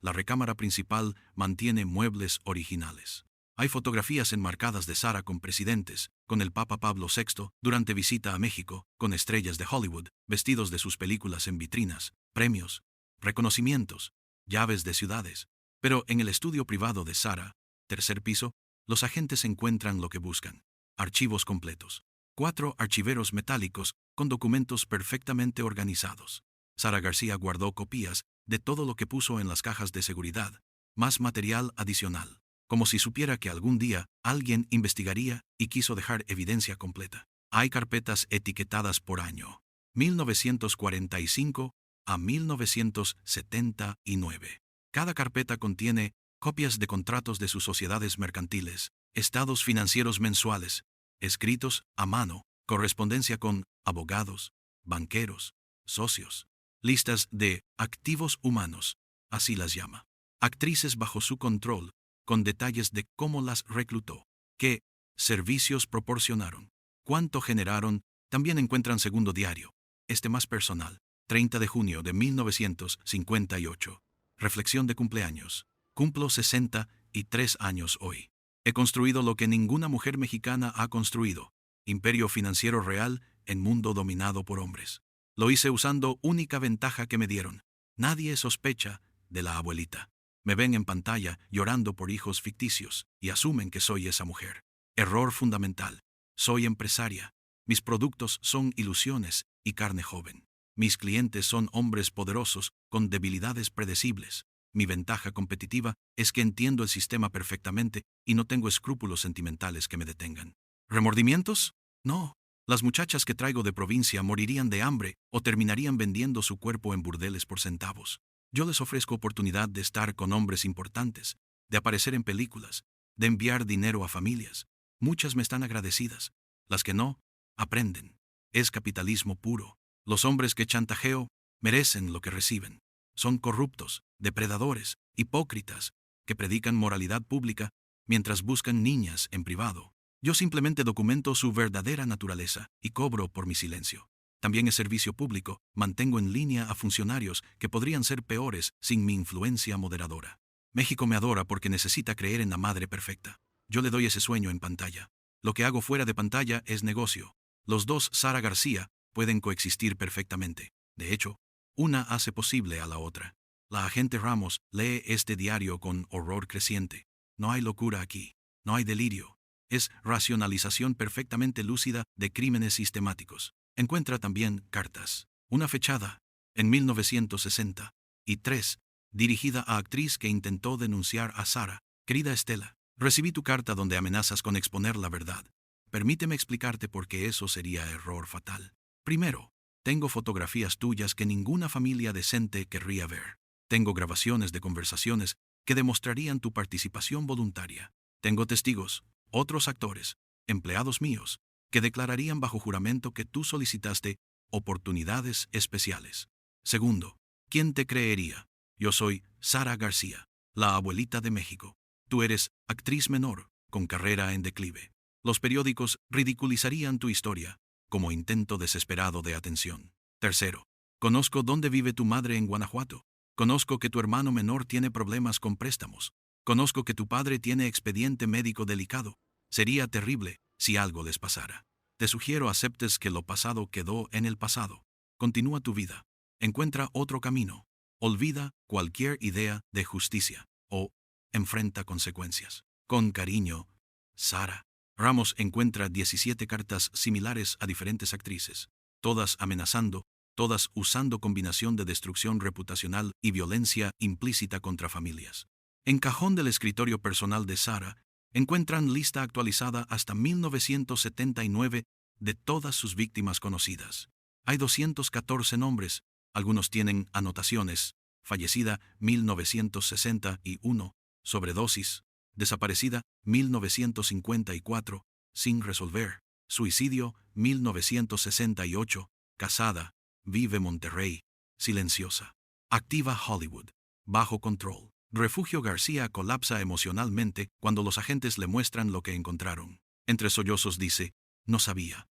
La recámara principal mantiene muebles originales. Hay fotografías enmarcadas de Sara con presidentes, con el Papa Pablo VI, durante visita a México, con estrellas de Hollywood, vestidos de sus películas en vitrinas, premios, reconocimientos, llaves de ciudades. Pero en el estudio privado de Sara, tercer piso, los agentes encuentran lo que buscan. Archivos completos. 4 archiveros metálicos con documentos perfectamente organizados. Sara García guardó copias de todo lo que puso en las cajas de seguridad, más material adicional, como si supiera que algún día alguien investigaría y quiso dejar evidencia completa. Hay carpetas etiquetadas por año, 1945 a 1979. Cada carpeta contiene copias de contratos de sus sociedades mercantiles, estados financieros mensuales, escritos a mano, correspondencia con abogados, banqueros, socios, listas de activos humanos, así las llama. Actrices bajo su control, con detalles de cómo las reclutó, qué servicios proporcionaron, cuánto generaron. También encuentran segundo diario, este más personal, 30 de junio de 1958. Reflexión de cumpleaños. Cumplo 63 años hoy. He construido lo que ninguna mujer mexicana ha construido. Imperio financiero real en mundo dominado por hombres. Lo hice usando única ventaja que me dieron. Nadie sospecha de la abuelita. Me ven en pantalla llorando por hijos ficticios y asumen que soy esa mujer. Error fundamental. Soy empresaria. Mis productos son ilusiones y carne joven. Mis clientes son hombres poderosos con debilidades predecibles. Mi ventaja competitiva es que entiendo el sistema perfectamente y no tengo escrúpulos sentimentales que me detengan. ¿Remordimientos? No. Las muchachas que traigo de provincia morirían de hambre o terminarían vendiendo su cuerpo en burdeles por centavos. Yo les ofrezco oportunidad de estar con hombres importantes, de aparecer en películas, de enviar dinero a familias. Muchas me están agradecidas. Las que no, aprenden. Es capitalismo puro. Los hombres que chantajeo merecen lo que reciben. Son corruptos, depredadores, hipócritas, que predican moralidad pública mientras buscan niñas en privado. Yo simplemente documento su verdadera naturaleza y cobro por mi silencio. También es servicio público, mantengo en línea a funcionarios que podrían ser peores sin mi influencia moderadora. México me adora porque necesita creer en la madre perfecta. Yo le doy ese sueño en pantalla. Lo que hago fuera de pantalla es negocio. Los dos Sara García pueden coexistir perfectamente. De hecho, una hace posible a la otra. La agente Ramos lee este diario con horror creciente. No hay locura aquí. No hay delirio. Es racionalización perfectamente lúcida de crímenes sistemáticos. Encuentra también cartas. Una fechada, en 1960, y 3, dirigida a actriz que intentó denunciar a Sara. Querida Estela, recibí tu carta donde amenazas con exponer la verdad. Permíteme explicarte por qué eso sería error fatal. Primero, tengo fotografías tuyas que ninguna familia decente querría ver. Tengo grabaciones de conversaciones que demostrarían tu participación voluntaria. Tengo testigos, otros actores, empleados míos, que declararían bajo juramento que tú solicitaste oportunidades especiales. Segundo, ¿quién te creería? Yo soy Sara García, la abuelita de México. Tú eres actriz menor, con carrera en declive. Los periódicos ridiculizarían tu historia como intento desesperado de atención. Tercero, conozco dónde vive tu madre en Guanajuato. Conozco que tu hermano menor tiene problemas con préstamos. Conozco que tu padre tiene expediente médico delicado. Sería terrible si algo les pasara. Te sugiero aceptes que lo pasado quedó en el pasado. Continúa tu vida. Encuentra otro camino. Olvida cualquier idea de justicia o enfrenta consecuencias. Con cariño, Sara. Ramos encuentra 17 cartas similares a diferentes actrices, todas amenazando, todas usando combinación de destrucción reputacional y violencia implícita contra familias. En cajón del escritorio personal de Sara, encuentran lista actualizada hasta 1979 de todas sus víctimas conocidas. Hay 214 nombres, algunos tienen anotaciones: fallecida 1961, sobredosis, desaparecida 1954, sin resolver, suicidio 1968, casada, vive Monterrey, silenciosa. Activa Hollywood. Bajo control. Refugio García colapsa emocionalmente cuando los agentes le muestran lo que encontraron. Entre sollozos dice, no sabía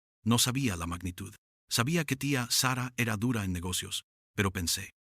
la magnitud. Sabía que tía Sara era dura en negocios, pero pensé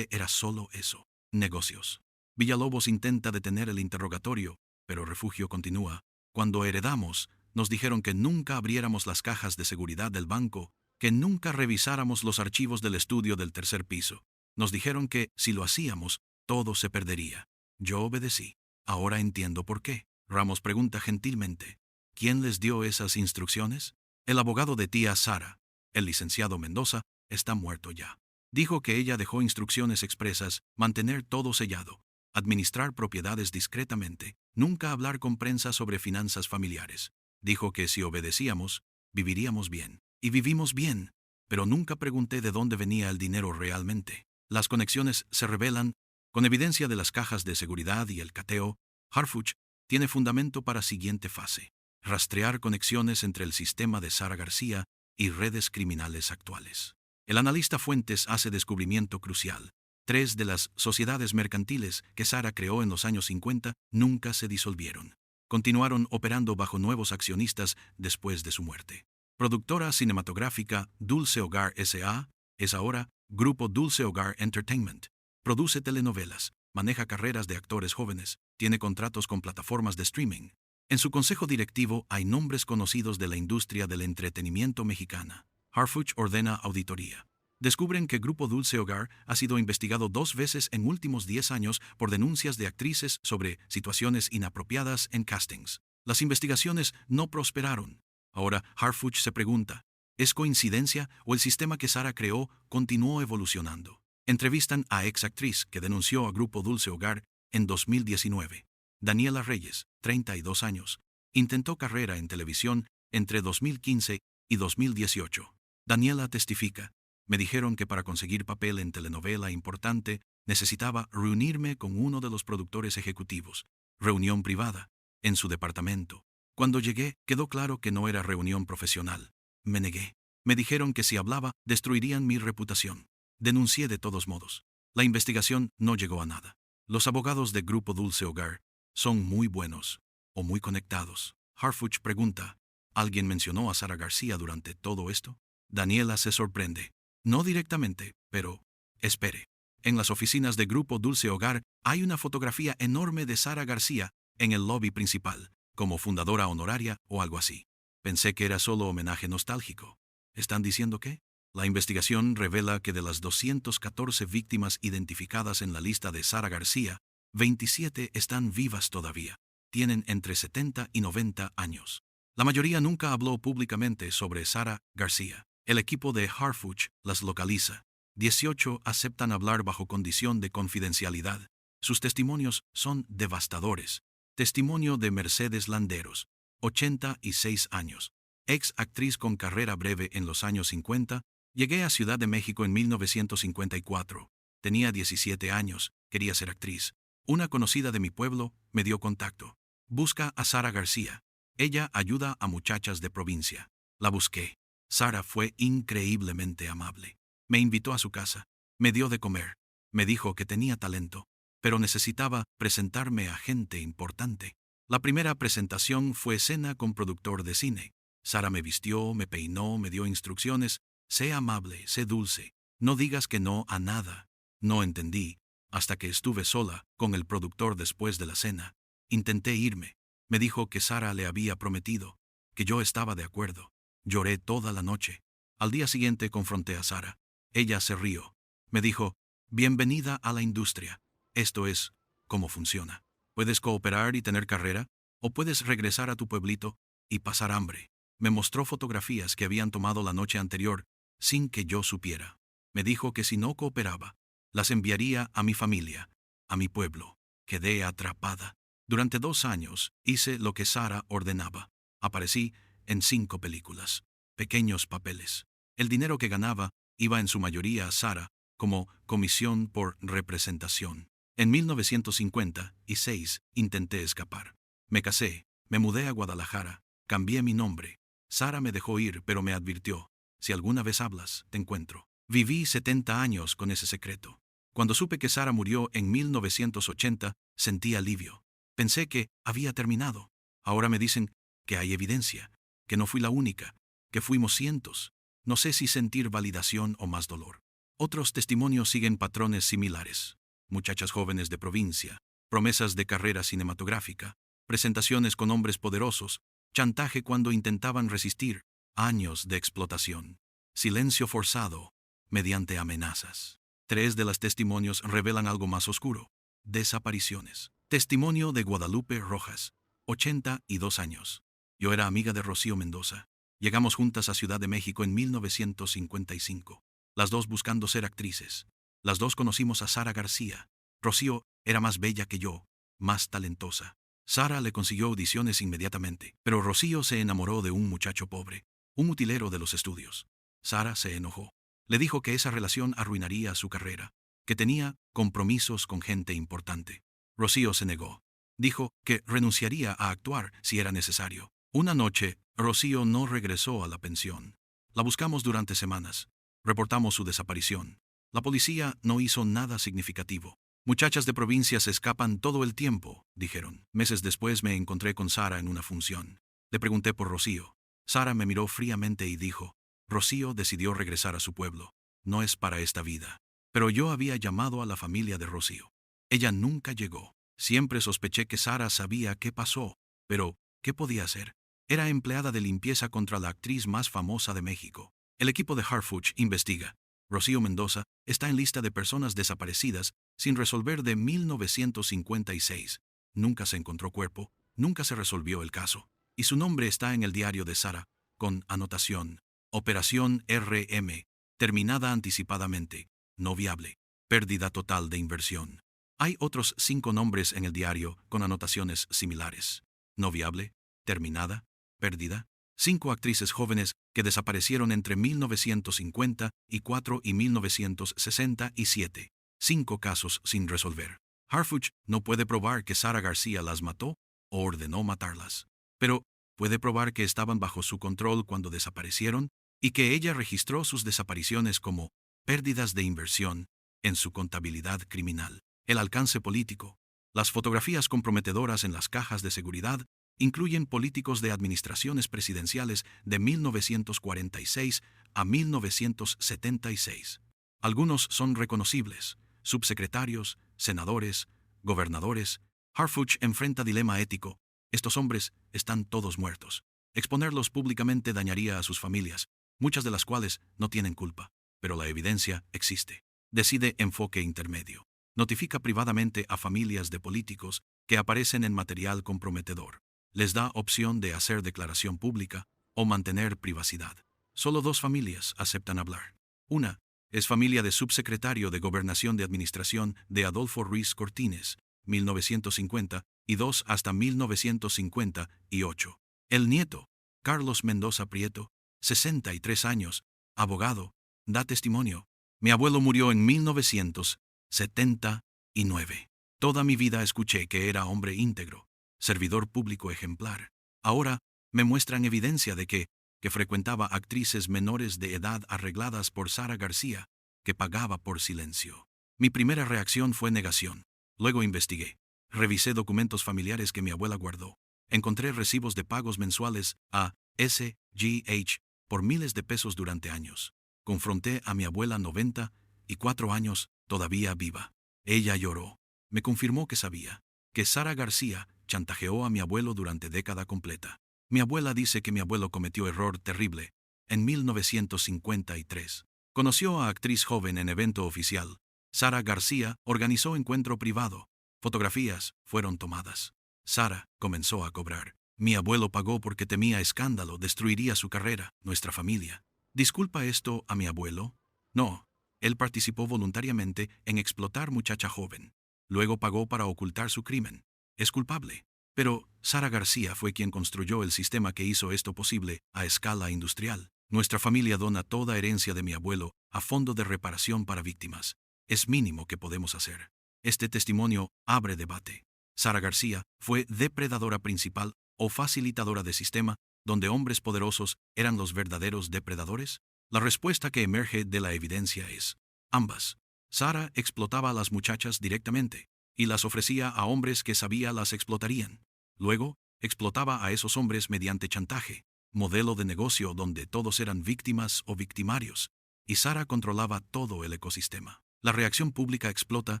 era solo eso, negocios. Villalobos intenta detener el interrogatorio, pero Refugio continúa. Cuando heredamos, nos dijeron que nunca abriéramos las cajas de seguridad del banco, que nunca revisáramos los archivos del estudio del tercer piso. Nos dijeron que, si lo hacíamos, todo se perdería. Yo obedecí. Ahora entiendo por qué. Ramos pregunta gentilmente, ¿quién les dio esas instrucciones? El abogado de tía Sara, el licenciado Mendoza, está muerto ya. Dijo que ella dejó instrucciones expresas, mantener todo sellado, administrar propiedades discretamente, nunca hablar con prensa sobre finanzas familiares. Dijo que si obedecíamos, viviríamos bien. Y vivimos bien, pero nunca pregunté de dónde venía el dinero realmente. Las conexiones se revelan, con evidencia de las cajas de seguridad y el cateo. Harfuch tiene fundamento para siguiente fase: rastrear conexiones entre el sistema de Sara García y redes criminales actuales. El analista Fuentes hace descubrimiento crucial. 3 de las sociedades mercantiles que Sara creó en los años 50 nunca se disolvieron. Continuaron operando bajo nuevos accionistas después de su muerte. Productora cinematográfica Dulce Hogar S.A. es ahora Grupo Dulce Hogar Entertainment. Produce telenovelas, maneja carreras de actores jóvenes, tiene contratos con plataformas de streaming. En su consejo directivo hay nombres conocidos de la industria del entretenimiento mexicana. Harfuch ordena auditoría. Descubren que Grupo Dulce Hogar ha sido investigado 2 veces en últimos 10 años por denuncias de actrices sobre situaciones inapropiadas en castings. Las investigaciones no prosperaron. Ahora Harfuch se pregunta, ¿es coincidencia o el sistema que Sara creó continuó evolucionando? Entrevistan a ex actriz que denunció a Grupo Dulce Hogar en 2019. Daniela Reyes, 32 años. Intentó carrera en televisión entre 2015 y 2018. Daniela testifica, me dijeron que para conseguir papel en telenovela importante necesitaba reunirme con uno de los productores ejecutivos. Reunión privada, en su departamento. Cuando llegué, quedó claro que no era reunión profesional. Me negué. Me dijeron que si hablaba, destruirían mi reputación. Denuncié de todos modos. La investigación no llegó a nada. Los abogados de Grupo Dulce Hogar son muy buenos o muy conectados. Harfuch pregunta, ¿alguien mencionó a Sara García durante todo esto? Daniela se sorprende. No directamente, pero espere. En las oficinas de Grupo Dulce Hogar hay una fotografía enorme de Sara García en el lobby principal, como fundadora honoraria o algo así. Pensé que era solo homenaje nostálgico. ¿Están diciendo qué? La investigación revela que de las 214 víctimas identificadas en la lista de Sara García, 27 están vivas todavía. Tienen entre 70 y 90 años. La mayoría nunca habló públicamente sobre Sara García. El equipo de Harfuch las localiza. 18 aceptan hablar bajo condición de confidencialidad. Sus testimonios son devastadores. Testimonio de Mercedes Landeros, 86 años. Ex actriz con carrera breve en los años 50, llegué a Ciudad de México en 1954. Tenía 17 años, quería ser actriz. Una conocida de mi pueblo me dio contacto. Busca a Sara García. Ella ayuda a muchachas de provincia. La busqué. Sara fue increíblemente amable. Me invitó a su casa. Me dio de comer. Me dijo que tenía talento, pero necesitaba presentarme a gente importante. La primera presentación fue cena con productor de cine. Sara me vistió, me peinó, me dio instrucciones. Sé amable, sé dulce. No digas que no a nada. No entendí, hasta que estuve sola con el productor después de la cena. Intenté irme. Me dijo que Sara le había prometido, que yo estaba de acuerdo. Lloré toda la noche. Al día siguiente confronté a Sara. Ella se rió. Me dijo, bienvenida a la industria. Esto es cómo funciona. Puedes cooperar y tener carrera, o puedes regresar a tu pueblito y pasar hambre. Me mostró fotografías que habían tomado la noche anterior, sin que yo supiera. Me dijo que si no cooperaba, las enviaría a mi familia, a mi pueblo. Quedé atrapada. Durante 2 años hice lo que Sara ordenaba. Aparecí en 5 películas. Pequeños papeles. El dinero que ganaba iba en su mayoría a Sara, como comisión por representación. En 1956 intenté escapar. Me casé, me mudé a Guadalajara, cambié mi nombre. Sara me dejó ir, pero me advirtió, si alguna vez hablas, te encuentro. Viví 70 años con ese secreto. Cuando supe que Sara murió en 1980, sentí alivio. Pensé que había terminado. Ahora me dicen que hay evidencia, que no fui la única, que fuimos cientos. No sé si sentir validación o más dolor. Otros testimonios siguen patrones similares. Muchachas jóvenes de provincia, promesas de carrera cinematográfica, presentaciones con hombres poderosos, chantaje cuando intentaban resistir, años de explotación, silencio forzado, mediante amenazas. 3 de los testimonios revelan algo más oscuro: desapariciones. Testimonio de Guadalupe Rojas, 82 años. Yo era amiga de Rocío Mendoza. Llegamos juntas a Ciudad de México en 1955. Las dos buscando ser actrices. Las dos conocimos a Sara García. Rocío era más bella que yo, más talentosa. Sara le consiguió audiciones inmediatamente, pero Rocío se enamoró de un muchacho pobre, un utilero de los estudios. Sara se enojó. Le dijo que esa relación arruinaría su carrera, que tenía compromisos con gente importante. Rocío se negó. Dijo que renunciaría a actuar si era necesario. Una noche, Rocío no regresó a la pensión. La buscamos durante semanas. Reportamos su desaparición. La policía no hizo nada significativo. Muchachas de provincia se escapan todo el tiempo, dijeron. Meses después me encontré con Sara en una función. Le pregunté por Rocío. Sara me miró fríamente y dijo: Rocío decidió regresar a su pueblo. No es para esta vida. Pero yo había llamado a la familia de Rocío. Ella nunca llegó. Siempre sospeché que Sara sabía qué pasó. Pero, ¿qué podía hacer? Era empleada de limpieza contra la actriz más famosa de México. El equipo de Harfuch investiga. Rocío Mendoza está en lista de personas desaparecidas sin resolver de 1956. Nunca se encontró cuerpo, nunca se resolvió el caso. Y su nombre está en el diario de Sara, con anotación: Operación RM, terminada anticipadamente, no viable, pérdida total de inversión. Hay otros 5 nombres en el diario con anotaciones similares: no viable, terminada, pérdida. 5 actrices jóvenes que desaparecieron entre 1954 y 1967. 5 casos sin resolver. Harfuch no puede probar que Sara García las mató o ordenó matarlas, pero puede probar que estaban bajo su control cuando desaparecieron y que ella registró sus desapariciones como pérdidas de inversión en su contabilidad criminal. El alcance político. Las fotografías comprometedoras en las cajas de seguridad incluyen políticos de administraciones presidenciales de 1946 a 1976. Algunos son reconocibles: subsecretarios, senadores, gobernadores. Harfuch enfrenta dilema ético. Estos hombres están todos muertos. Exponerlos públicamente dañaría a sus familias, muchas de las cuales no tienen culpa, pero la evidencia existe. Decide enfoque intermedio. Notifica privadamente a familias de políticos que aparecen en material comprometedor. Les da opción de hacer declaración pública o mantener privacidad. Solo 2 familias aceptan hablar. Una es familia de subsecretario de Gobernación de Administración de Adolfo Ruiz Cortines, 1950, y 2 hasta 1958. El nieto, Carlos Mendoza Prieto, 63 años, abogado, da testimonio. Mi abuelo murió en 1979. Toda mi vida escuché que era hombre íntegro, servidor público ejemplar. Ahora me muestran evidencia de que frecuentaba actrices menores de edad arregladas por Sara García, que pagaba por silencio. Mi primera reacción fue negación. Luego investigué. Revisé documentos familiares que mi abuela guardó. Encontré recibos de pagos mensuales a SGH por miles de pesos durante años. Confronté a mi abuela 94 años, todavía viva. Ella lloró. Me confirmó que sabía que Sara García chantajeó a mi abuelo durante década completa. Mi abuela dice que mi abuelo cometió error terrible. En 1953, conoció a actriz joven en evento oficial. Sara García organizó encuentro privado. Fotografías fueron tomadas. Sara comenzó a cobrar. Mi abuelo pagó porque temía escándalo, destruiría su carrera, nuestra familia. ¿Disculpa esto a mi abuelo? No. Él participó voluntariamente en explotar muchacha joven. Luego pagó para ocultar su crimen. Es culpable. Pero Sara García fue quien construyó el sistema que hizo esto posible a escala industrial. Nuestra familia dona toda herencia de mi abuelo a fondo de reparación para víctimas. Es mínimo que podemos hacer. Este testimonio abre debate. Sara García fue depredadora principal o facilitadora de sistema donde hombres poderosos eran los verdaderos depredadores. La respuesta que emerge de la evidencia es ambas. Sara explotaba a las muchachas directamente y las ofrecía a hombres que sabía las explotarían. Luego, explotaba a esos hombres mediante chantaje, modelo de negocio donde todos eran víctimas o victimarios, y Sara controlaba todo el ecosistema. La reacción pública explota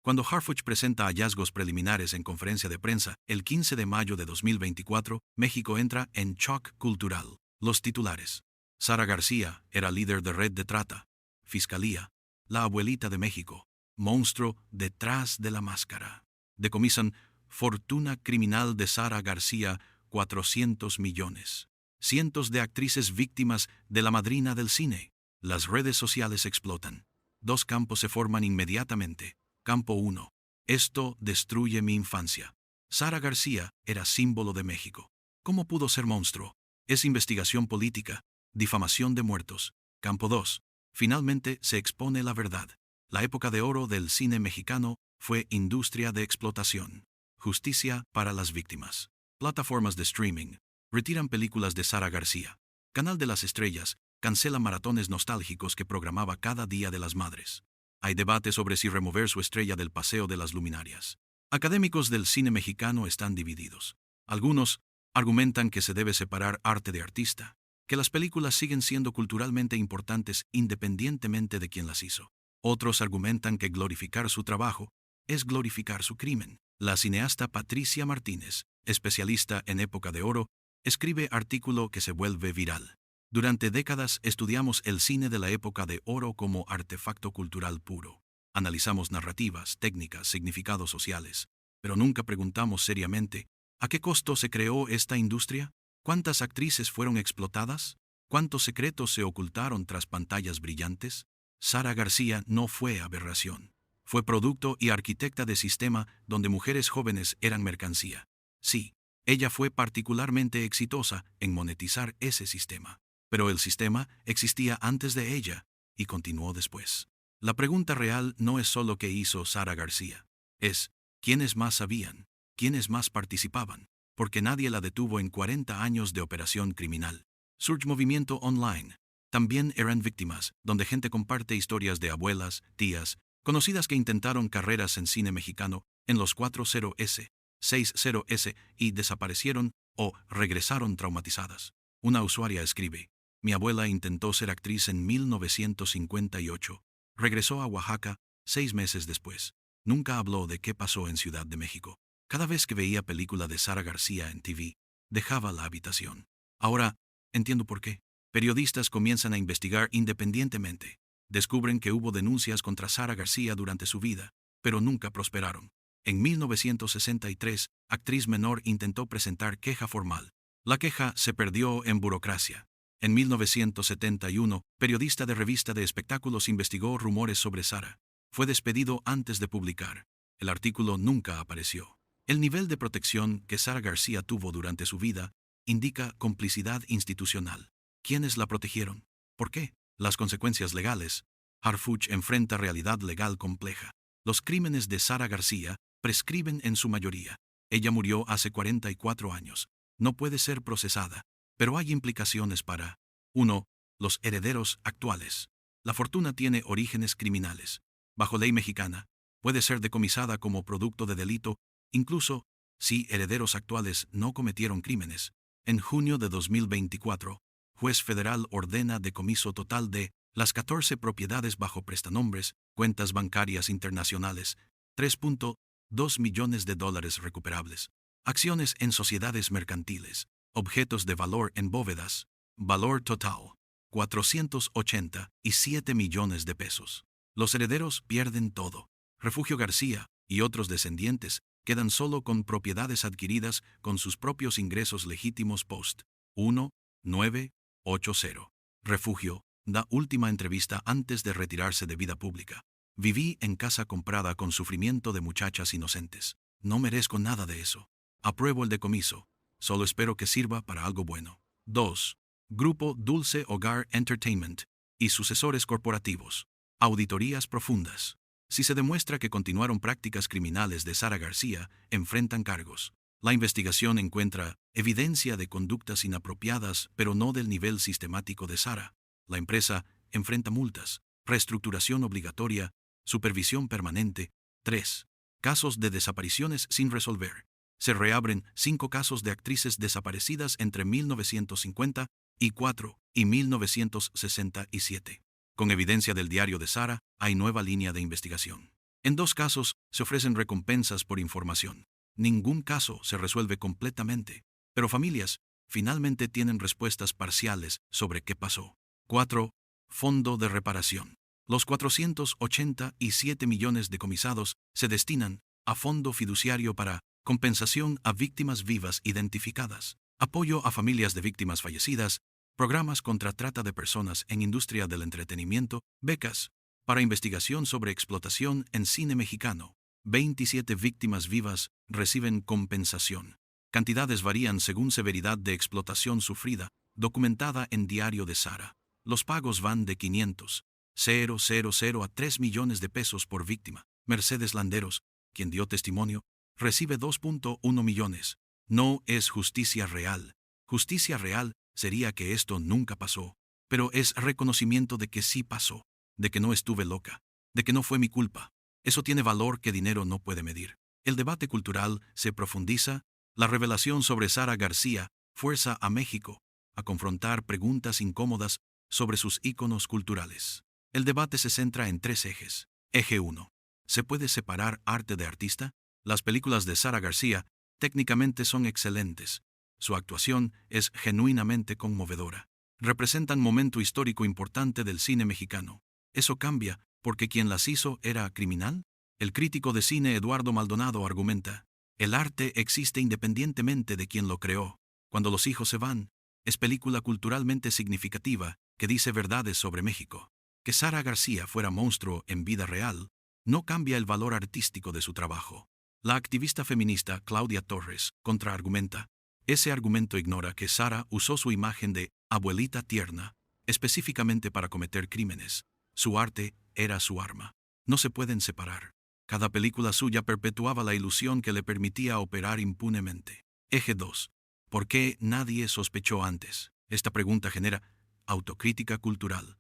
cuando Harfuch presenta hallazgos preliminares en conferencia de prensa el 15 de mayo de 2024, México entra en shock cultural. Los titulares. Sara García era líder de red de trata. Fiscalía. La abuelita de México. Monstruo detrás de la máscara. Decomisan fortuna criminal de Sara García, 400 millones. Cientos de actrices víctimas de la madrina del cine. Las redes sociales explotan. Dos campos se forman inmediatamente. Campo 1. Esto destruye mi infancia. Sara García era símbolo de México. ¿Cómo pudo ser monstruo? Es investigación política, difamación de muertos. Campo 2. Finalmente se expone la verdad. La época de oro del cine mexicano fue industria de explotación. Justicia para las víctimas. Plataformas de streaming retiran películas de Sara García. Canal de las Estrellas cancela maratones nostálgicos que programaba cada Día de las Madres. Hay debate sobre si remover su estrella del Paseo de las Luminarias. Académicos del cine mexicano están divididos. Algunos argumentan que se debe separar arte de artista, que las películas siguen siendo culturalmente importantes independientemente de quién las hizo. Otros argumentan que glorificar su trabajo es glorificar su crimen. La cineasta Patricia Martínez, especialista en época de oro, escribe artículo que se vuelve viral. Durante décadas estudiamos el cine de la época de oro como artefacto cultural puro. Analizamos narrativas, técnicas, significados sociales, pero nunca preguntamos seriamente, ¿a qué costo se creó esta industria? ¿Cuántas actrices fueron explotadas? ¿Cuántos secretos se ocultaron tras pantallas brillantes? Sara García no fue aberración. Fue producto y arquitecta de sistema donde mujeres jóvenes eran mercancía. Sí, ella fue particularmente exitosa en monetizar ese sistema. Pero el sistema existía antes de ella y continuó después. La pregunta real no es solo qué hizo Sara García. Es, ¿quiénes más sabían? ¿Quiénes más participaban? Porque nadie la detuvo en 40 años de operación criminal. Surge movimiento online. También eran víctimas, donde gente comparte historias de abuelas, tías, conocidas que intentaron carreras en cine mexicano en los 40S, 60S y desaparecieron o regresaron traumatizadas. Una usuaria escribe, mi abuela intentó ser actriz en 1958. Regresó a Oaxaca 6 meses después. Nunca habló de qué pasó en Ciudad de México. Cada vez que veía película de Sara García en TV, dejaba la habitación. Ahora, entiendo por qué. Periodistas comienzan a investigar independientemente. Descubren que hubo denuncias contra Sara García durante su vida, pero nunca prosperaron. En 1963, actriz menor intentó presentar queja formal. La queja se perdió en burocracia. En 1971, periodista de revista de espectáculos investigó rumores sobre Sara. Fue despedido antes de publicar. El artículo nunca apareció. El nivel de protección que Sara García tuvo durante su vida indica complicidad institucional. ¿Quiénes la protegieron? ¿Por qué? Las consecuencias legales. Harfuch enfrenta realidad legal compleja. Los crímenes de Sara García prescriben en su mayoría. Ella murió hace 44 años. No puede ser procesada. Pero hay implicaciones para 1. Los herederos actuales. La fortuna tiene orígenes criminales. Bajo ley mexicana, puede ser decomisada como producto de delito, incluso si herederos actuales no cometieron crímenes. En junio de 2024, juez federal ordena decomiso total de las 14 propiedades bajo prestanombres, cuentas bancarias internacionales, 3.2 millones de dólares recuperables, acciones en sociedades mercantiles, objetos de valor en bóvedas, valor total, 487 millones de pesos. Los herederos pierden todo. Refugio García y otros descendientes quedan solo con propiedades adquiridas con sus propios ingresos legítimos post. 1980. Refugio da última entrevista antes de retirarse de vida pública. Viví en casa comprada con sufrimiento de muchachas inocentes. No merezco nada de eso. Apruebo el decomiso. Solo espero que sirva para algo bueno. 2. Grupo Dulce Hogar Entertainment y sucesores corporativos. Auditorías profundas. Si se demuestra que continuaron prácticas criminales de Sara García, enfrentan cargos. La investigación encuentra evidencia de conductas inapropiadas, pero no del nivel sistemático de Sara. La empresa enfrenta multas, reestructuración obligatoria Supervisión permanente. 3. Casos de desapariciones sin resolver. Se reabren 5 casos de actrices desaparecidas entre 1954 y 1967. Con evidencia del diario de Sara, hay nueva línea de investigación. En 2 casos se ofrecen recompensas por información. Ningún caso se resuelve completamente, pero familias finalmente tienen respuestas parciales sobre qué pasó. 4. Fondo de reparación. Los 487 millones decomisados se destinan a fondo fiduciario para compensación a víctimas vivas identificadas, apoyo a familias de víctimas fallecidas, programas contra trata de personas en industria del entretenimiento, becas para investigación sobre explotación en cine mexicano. 27 víctimas vivas reciben compensación. Cantidades varían según severidad de explotación sufrida, documentada en Diario de Sara. Los pagos van de 500,000 a 3 millones de pesos por víctima. Mercedes Landeros, quien dio testimonio, recibe 2.1 millones. No es justicia real. Justicia real sería que esto nunca pasó, pero es reconocimiento de que sí pasó, de que no estuve loca, de que no fue mi culpa. Eso tiene valor que dinero no puede medir. El debate cultural se profundiza. La revelación sobre Sara García fuerza a México a confrontar preguntas incómodas sobre sus íconos culturales. El debate se centra en 3 ejes. Eje 1. ¿Se puede separar arte de artista? Las películas de Sara García técnicamente son excelentes. Su actuación es genuinamente conmovedora. Representan momento histórico importante del cine mexicano. ¿Eso cambia porque quien las hizo era criminal? El crítico de cine Eduardo Maldonado argumenta: el arte existe independientemente de quien lo creó. Cuando los hijos se van, es película culturalmente significativa que dice verdades sobre México. Que Sara García fuera monstruo en vida real no cambia el valor artístico de su trabajo. La activista feminista Claudia Torres contraargumenta: ese argumento ignora que Sara usó su imagen de abuelita tierna específicamente para cometer crímenes. Su arte era su arma. No se pueden separar. Cada película suya perpetuaba la ilusión que le permitía operar impunemente. Eje 2. ¿Por qué nadie sospechó antes? Esta pregunta genera autocrítica cultural.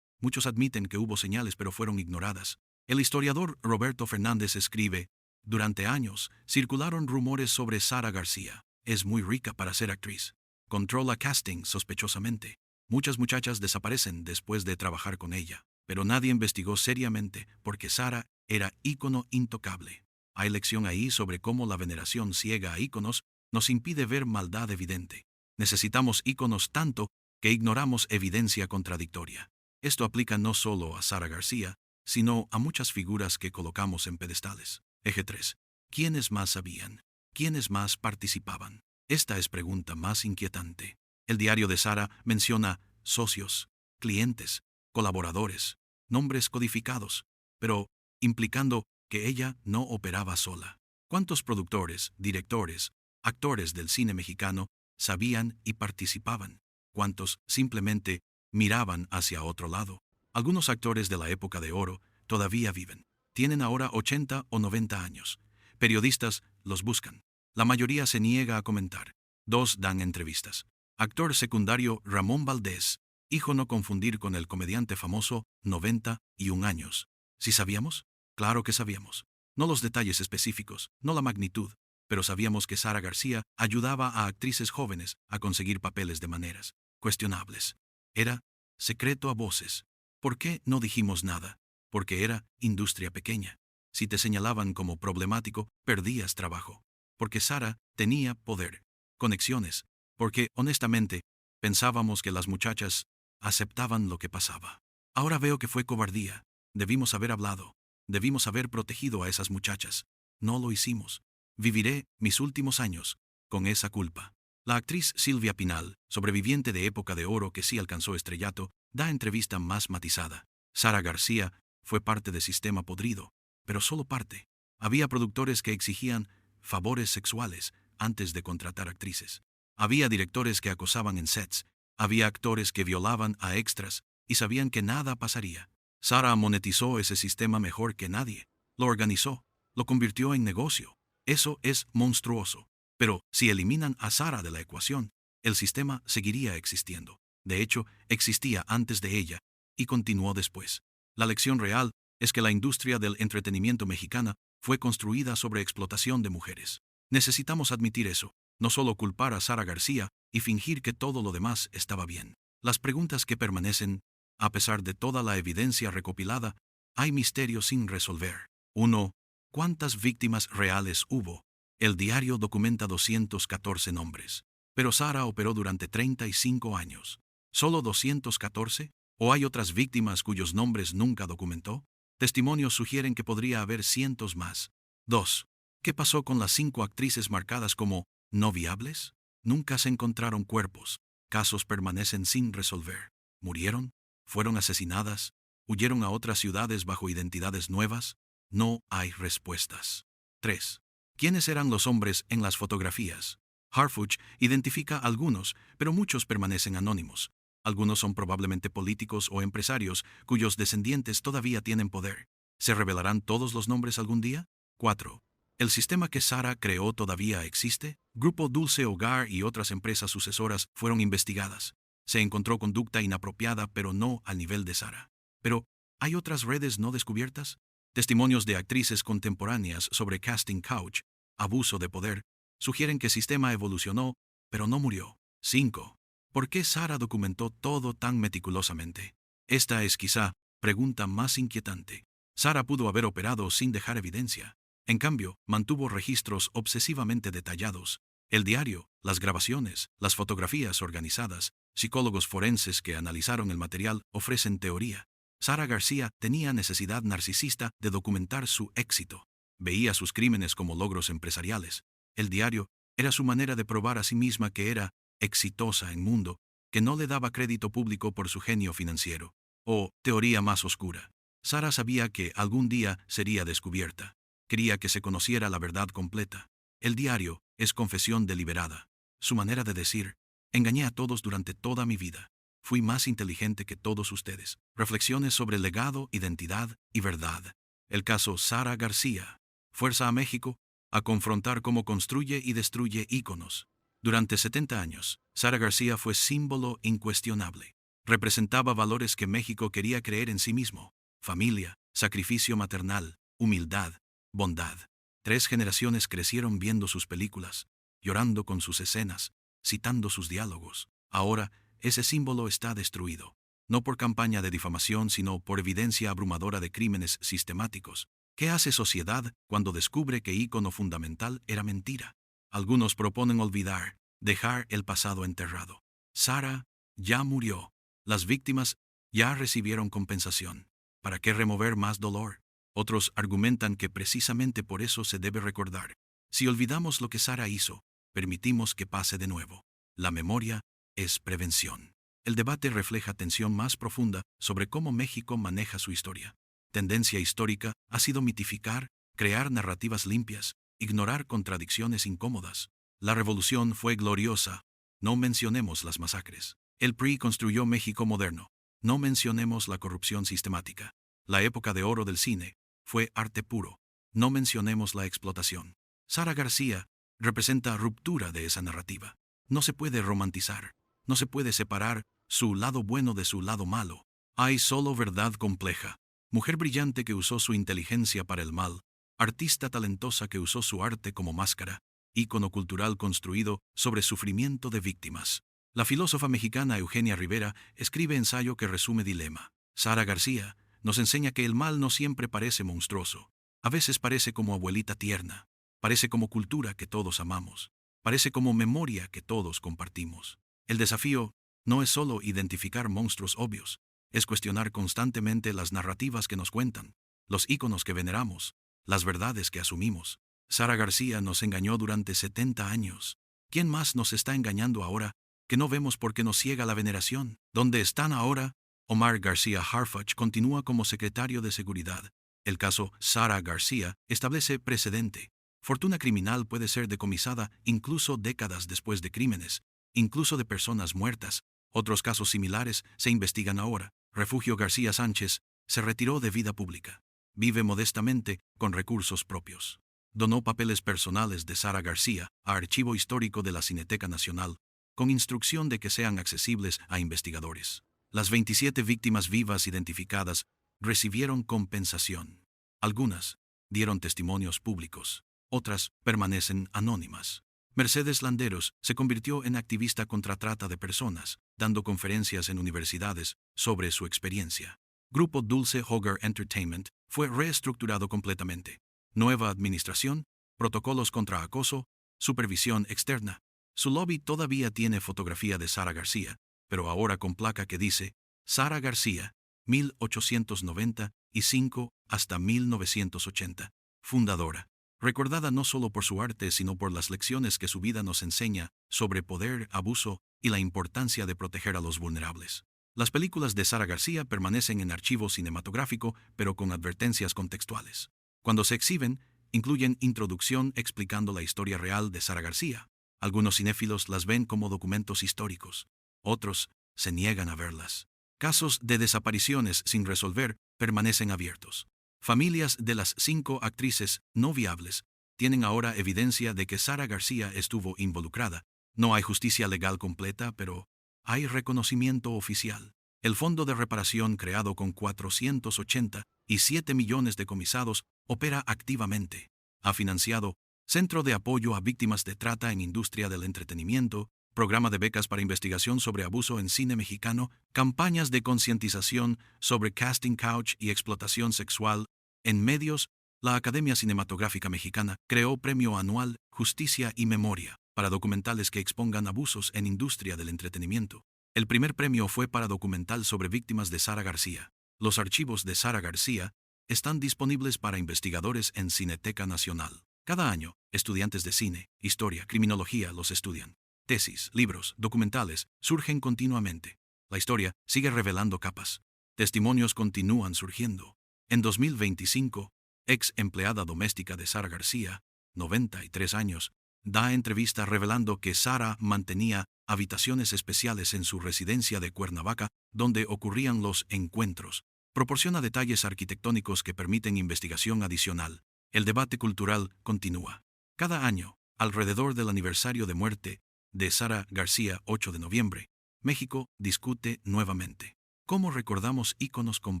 Muchos admiten que hubo señales pero fueron ignoradas. El historiador Roberto Fernández escribe: durante años circularon rumores sobre Sara García. Es muy rica para ser actriz. Controla casting sospechosamente. Muchas muchachas desaparecen después de trabajar con ella, pero nadie investigó seriamente porque Sara era ícono intocable. Hay lección ahí sobre cómo la veneración ciega a íconos nos impide ver maldad evidente. Necesitamos íconos tanto que ignoramos evidencia contradictoria. Esto aplica no solo a Sara García, sino a muchas figuras que colocamos en pedestales. Eje 3. ¿Quiénes más sabían? ¿Quiénes más participaban? Esta es pregunta más inquietante. El diario de Sara menciona socios, clientes, colaboradores, nombres codificados, pero implicando que ella no operaba sola. ¿Cuántos productores, directores, actores del cine mexicano sabían y participaban? ¿Cuántos simplemente miraban hacia otro lado? Algunos actores de la época de oro todavía viven. Tienen ahora 80 o 90 años. Periodistas los buscan. La mayoría se niega a comentar. 2 dan entrevistas. Actor secundario Ramón Valdés, hijo no confundir con el comediante famoso, 91 años. ¿Sí sabíamos? Claro que sabíamos. No los detalles específicos, no la magnitud, pero sabíamos que Sara García ayudaba a actrices jóvenes a conseguir papeles de maneras cuestionables. Era secreto a voces. ¿Por qué no dijimos nada? Porque era industria pequeña. Si te señalaban como problemático, perdías trabajo. Porque Sara tenía poder, conexiones, porque, honestamente, pensábamos que las muchachas aceptaban lo que pasaba. Ahora veo que fue cobardía. Debimos haber hablado. Debimos haber protegido a esas muchachas. No lo hicimos. Viviré mis últimos años con esa culpa. La actriz Silvia Pinal, sobreviviente de época de oro que sí alcanzó estrellato, da entrevista más matizada. Sara García fue parte del sistema podrido, pero solo parte. Había productores que exigían favores sexuales antes de contratar actrices. Había directores que acosaban en sets. Había actores que violaban a extras y sabían que nada pasaría. Sara monetizó ese sistema mejor que nadie. Lo organizó. Lo convirtió en negocio. Eso es monstruoso. Pero si eliminan a Sara de la ecuación, el sistema seguiría existiendo. De hecho, existía antes de ella y continuó después. La lección real es que la industria del entretenimiento mexicana fue construida sobre explotación de mujeres. Necesitamos admitir eso, no solo culpar a Sara García y fingir que todo lo demás estaba bien. Las preguntas que permanecen, a pesar de toda la evidencia recopilada, hay misterios sin resolver. 1. ¿Cuántas víctimas reales hubo? El diario documenta 214 nombres. Pero Sara operó durante 35 años. ¿Solo 214? ¿O hay otras víctimas cuyos nombres nunca documentó? Testimonios sugieren que podría haber cientos más. 2. ¿Qué pasó con las 5 actrices marcadas como no viables? Nunca se encontraron cuerpos. Casos permanecen sin resolver. ¿Murieron? ¿Fueron asesinadas? ¿Huyeron a otras ciudades bajo identidades nuevas? No hay respuestas. 3. ¿Quiénes eran los hombres en las fotografías? Harfuch identifica algunos, pero muchos permanecen anónimos. Algunos son probablemente políticos o empresarios cuyos descendientes todavía tienen poder. ¿Se revelarán todos los nombres algún día? 4. ¿El sistema que Sara creó todavía existe? Grupo Dulce Hogar y otras empresas sucesoras fueron investigadas. Se encontró conducta inapropiada, pero no al nivel de Sara. Pero, ¿hay otras redes no descubiertas? Testimonios de actrices contemporáneas sobre casting couch, abuso de poder, sugieren que el sistema evolucionó, pero no murió. 5. ¿Por qué Sara documentó todo tan meticulosamente? Esta es quizá pregunta más inquietante. Sara pudo haber operado sin dejar evidencia. En cambio, mantuvo registros obsesivamente detallados. El diario, las grabaciones, las fotografías organizadas, psicólogos forenses que analizaron el material ofrecen teoría. Sara García tenía necesidad narcisista de documentar su éxito. Veía sus crímenes como logros empresariales. El diario era su manera de probar a sí misma que era exitosa en mundo, que no le daba crédito público por su genio financiero. O, teoría más oscura. Sara sabía que algún día sería descubierta. Quería que se conociera la verdad completa. El diario es confesión deliberada. Su manera de decir, engañé a todos durante toda mi vida. Fui más inteligente que todos ustedes. Reflexiones sobre legado, identidad y verdad. El caso Sara García. Fuerza a México a confrontar cómo construye y destruye íconos. Durante 70 años, Sara García fue símbolo incuestionable. Representaba valores que México quería creer en sí mismo. Familia, sacrificio maternal, humildad, bondad. 3 generaciones crecieron viendo sus películas, llorando con sus escenas, citando sus diálogos. Ahora, ese símbolo está destruido. No por campaña de difamación, sino por evidencia abrumadora de crímenes sistemáticos. ¿Qué hace sociedad cuando descubre que ícono fundamental era mentira? Algunos proponen olvidar, dejar el pasado enterrado. Sara ya murió. Las víctimas ya recibieron compensación. ¿Para qué remover más dolor? Otros argumentan que precisamente por eso se debe recordar. Si olvidamos lo que Sara hizo, permitimos que pase de nuevo. La memoria es prevención. El debate refleja tensión más profunda sobre cómo México maneja su historia. Tendencia histórica ha sido mitificar, crear narrativas limpias, ignorar contradicciones incómodas. La revolución fue gloriosa. No mencionemos las masacres. El PRI construyó México moderno. No mencionemos la corrupción sistemática. La época de oro del cine fue arte puro. No mencionemos la explotación. Sara García representa ruptura de esa narrativa. No se puede romantizar. No se puede separar su lado bueno de su lado malo. Hay solo verdad compleja. Mujer brillante que usó su inteligencia para el mal. Artista talentosa que usó su arte como máscara. Ícono cultural construido sobre sufrimiento de víctimas. La filósofa mexicana Eugenia Rivera escribe ensayo que resume dilema. Sara García nos enseña que el mal no siempre parece monstruoso. A veces parece como abuelita tierna. Parece como cultura que todos amamos. Parece como memoria que todos compartimos. El desafío no es solo identificar monstruos obvios, es cuestionar constantemente las narrativas que nos cuentan, los íconos que veneramos, las verdades que asumimos. Sara García nos engañó durante 70 años. ¿Quién más nos está engañando ahora, que no vemos porque nos ciega la veneración? ¿Dónde están ahora? Omar García Harfuch continúa como secretario de Seguridad. El caso Sara García establece precedente. Fortuna criminal puede ser decomisada incluso décadas después de crímenes, incluso de personas muertas. Otros casos similares se investigan ahora. Refugio García Sánchez se retiró de vida pública. Vive modestamente con recursos propios. Donó papeles personales de Sara García a Archivo Histórico de la Cineteca Nacional, con instrucción de que sean accesibles a investigadores. Las 27 víctimas vivas identificadas recibieron compensación. Algunas dieron testimonios públicos, otras permanecen anónimas. Mercedes Landeros se convirtió en activista contra trata de personas, dando conferencias en universidades sobre su experiencia. Grupo Dulce Hogar Entertainment fue reestructurado completamente. Nueva administración, protocolos contra acoso, supervisión externa. Su lobby todavía tiene fotografía de Sara García, pero ahora con placa que dice Sara García, 1895 hasta 1980, fundadora. Recordada no solo por su arte, sino por las lecciones que su vida nos enseña sobre poder, abuso y la importancia de proteger a los vulnerables. Las películas de Sara García permanecen en archivo cinematográfico, pero con advertencias contextuales. Cuando se exhiben, incluyen introducción explicando la historia real de Sara García. Algunos cinéfilos las ven como documentos históricos. Otros se niegan a verlas. Casos de desapariciones sin resolver permanecen abiertos. Familias de las 5 actrices no viables tienen ahora evidencia de que Sara García estuvo involucrada. No hay justicia legal completa, pero hay reconocimiento oficial. El Fondo de Reparación, creado con 487 millones decomisados, opera activamente. Ha financiado Centro de Apoyo a Víctimas de Trata en Industria del Entretenimiento, programa de becas para investigación sobre abuso en cine mexicano, campañas de concientización sobre casting couch y explotación sexual en medios. La Academia Cinematográfica Mexicana creó premio anual Justicia y Memoria para documentales que expongan abusos en industria del entretenimiento. El primer premio fue para documental sobre víctimas de Sara García. Los archivos de Sara García están disponibles para investigadores en Cineteca Nacional. Cada año, estudiantes de cine, historia, criminología los estudian. Tesis, libros, documentales surgen continuamente. La historia sigue revelando capas. Testimonios continúan surgiendo. En 2025, ex empleada doméstica de Sara García, 93 años, da entrevista revelando que Sara mantenía habitaciones especiales en su residencia de Cuernavaca, donde ocurrían los encuentros. Proporciona detalles arquitectónicos que permiten investigación adicional. El debate cultural continúa. Cada año, alrededor del aniversario de muerte de Sara García, 8 de noviembre, México discute nuevamente. ¿Cómo recordamos íconos con